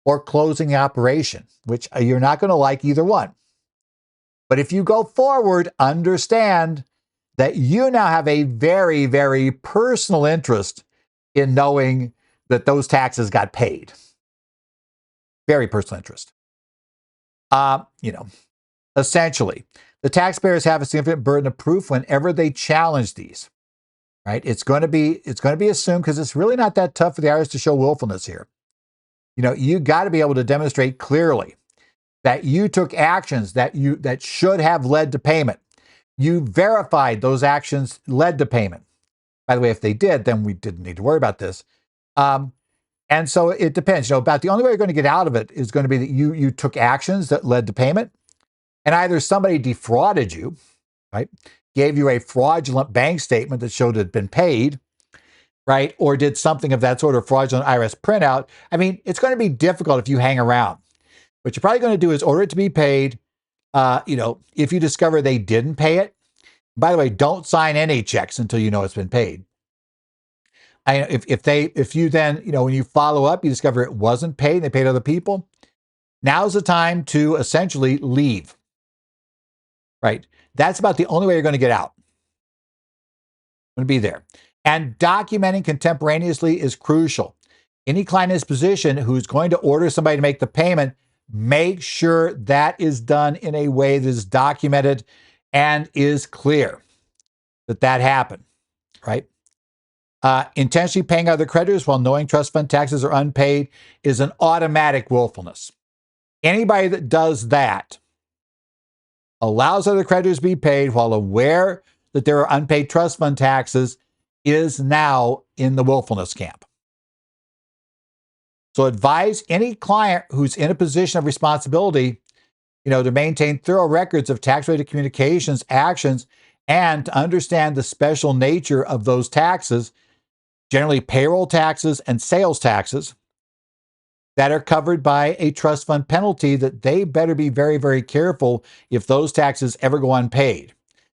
or closing the operation, which you're not going to like either one. But if you go forward, understand that you now have a very, very personal interest in knowing that those taxes got paid. Very personal interest. Essentially, the taxpayers have a significant burden of proof whenever they challenge these. Right? It's going to be assumed, because it's really not that tough for the IRS to show willfulness here. You got to be able to demonstrate clearly that you took actions that should have led to payment. You verified those actions led to payment. By the way, if they did, then we didn't need to worry about this. And so it depends. About the only way you're going to get out of it is going to be that you took actions that led to payment, and either somebody defrauded you, right? Gave you a fraudulent bank statement that showed it had been paid, right? Or did something of that sort of fraudulent IRS printout. I mean, it's going to be difficult if you hang around. What you're probably going to do is order it to be paid. If you discover they didn't pay it, by the way, don't sign any checks until you know it's been paid. If you then, when you follow up, you discover it wasn't paid and they paid other people, now's the time to essentially leave, right? That's about the only way you're going to get out. Going to be there. And documenting contemporaneously is crucial. Any client in this position who's going to order somebody to make the payment, make sure that is done in a way that is documented and is clear that happened, right? Intentionally paying other creditors while knowing trust fund taxes are unpaid is an automatic willfulness. Anybody that does that allows other creditors to be paid while aware that there are unpaid trust fund taxes is now in the willfulness camp. So advise any client who's in a position of responsibility, to maintain thorough records of tax-related communications, actions, and to understand the special nature of those taxes, generally payroll taxes and sales taxes, that are covered by a trust fund penalty, that they better be very, very careful if those taxes ever go unpaid.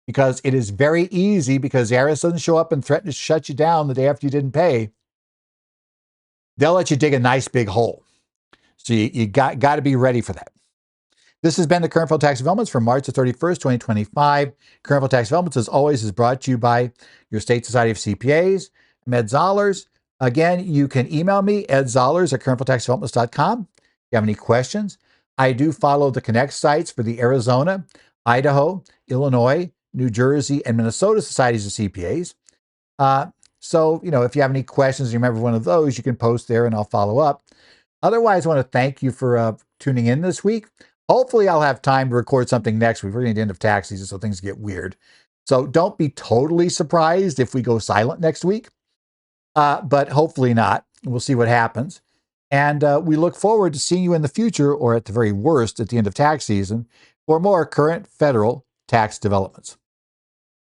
Because it is very easy, because the IRS doesn't show up and threaten to shut you down the day after you didn't pay. They'll let you dig a nice big hole. So you got to be ready for that. This has been the Current Federal Tax Developments for March the 31st, 2025. Current Federal Tax Developments, as always, is brought to you by your State Society of CPAs, Med Zollers. Again, you can email me, edzollers@currentfederaltaxdevelopments.com. If you have any questions, I do follow the Connect sites for the Arizona, Idaho, Illinois, New Jersey, and Minnesota Societies of CPAs. So, if you have any questions, you remember one of those, you can post there and I'll follow up. Otherwise, I want to thank you for tuning in this week. Hopefully, I'll have time to record something next week. We're getting to the end of tax season, so things get weird. So don't be totally surprised if we go silent next week, but hopefully not. We'll see what happens. And we look forward to seeing you in the future, or at the very worst, at the end of tax season, for more current federal tax developments.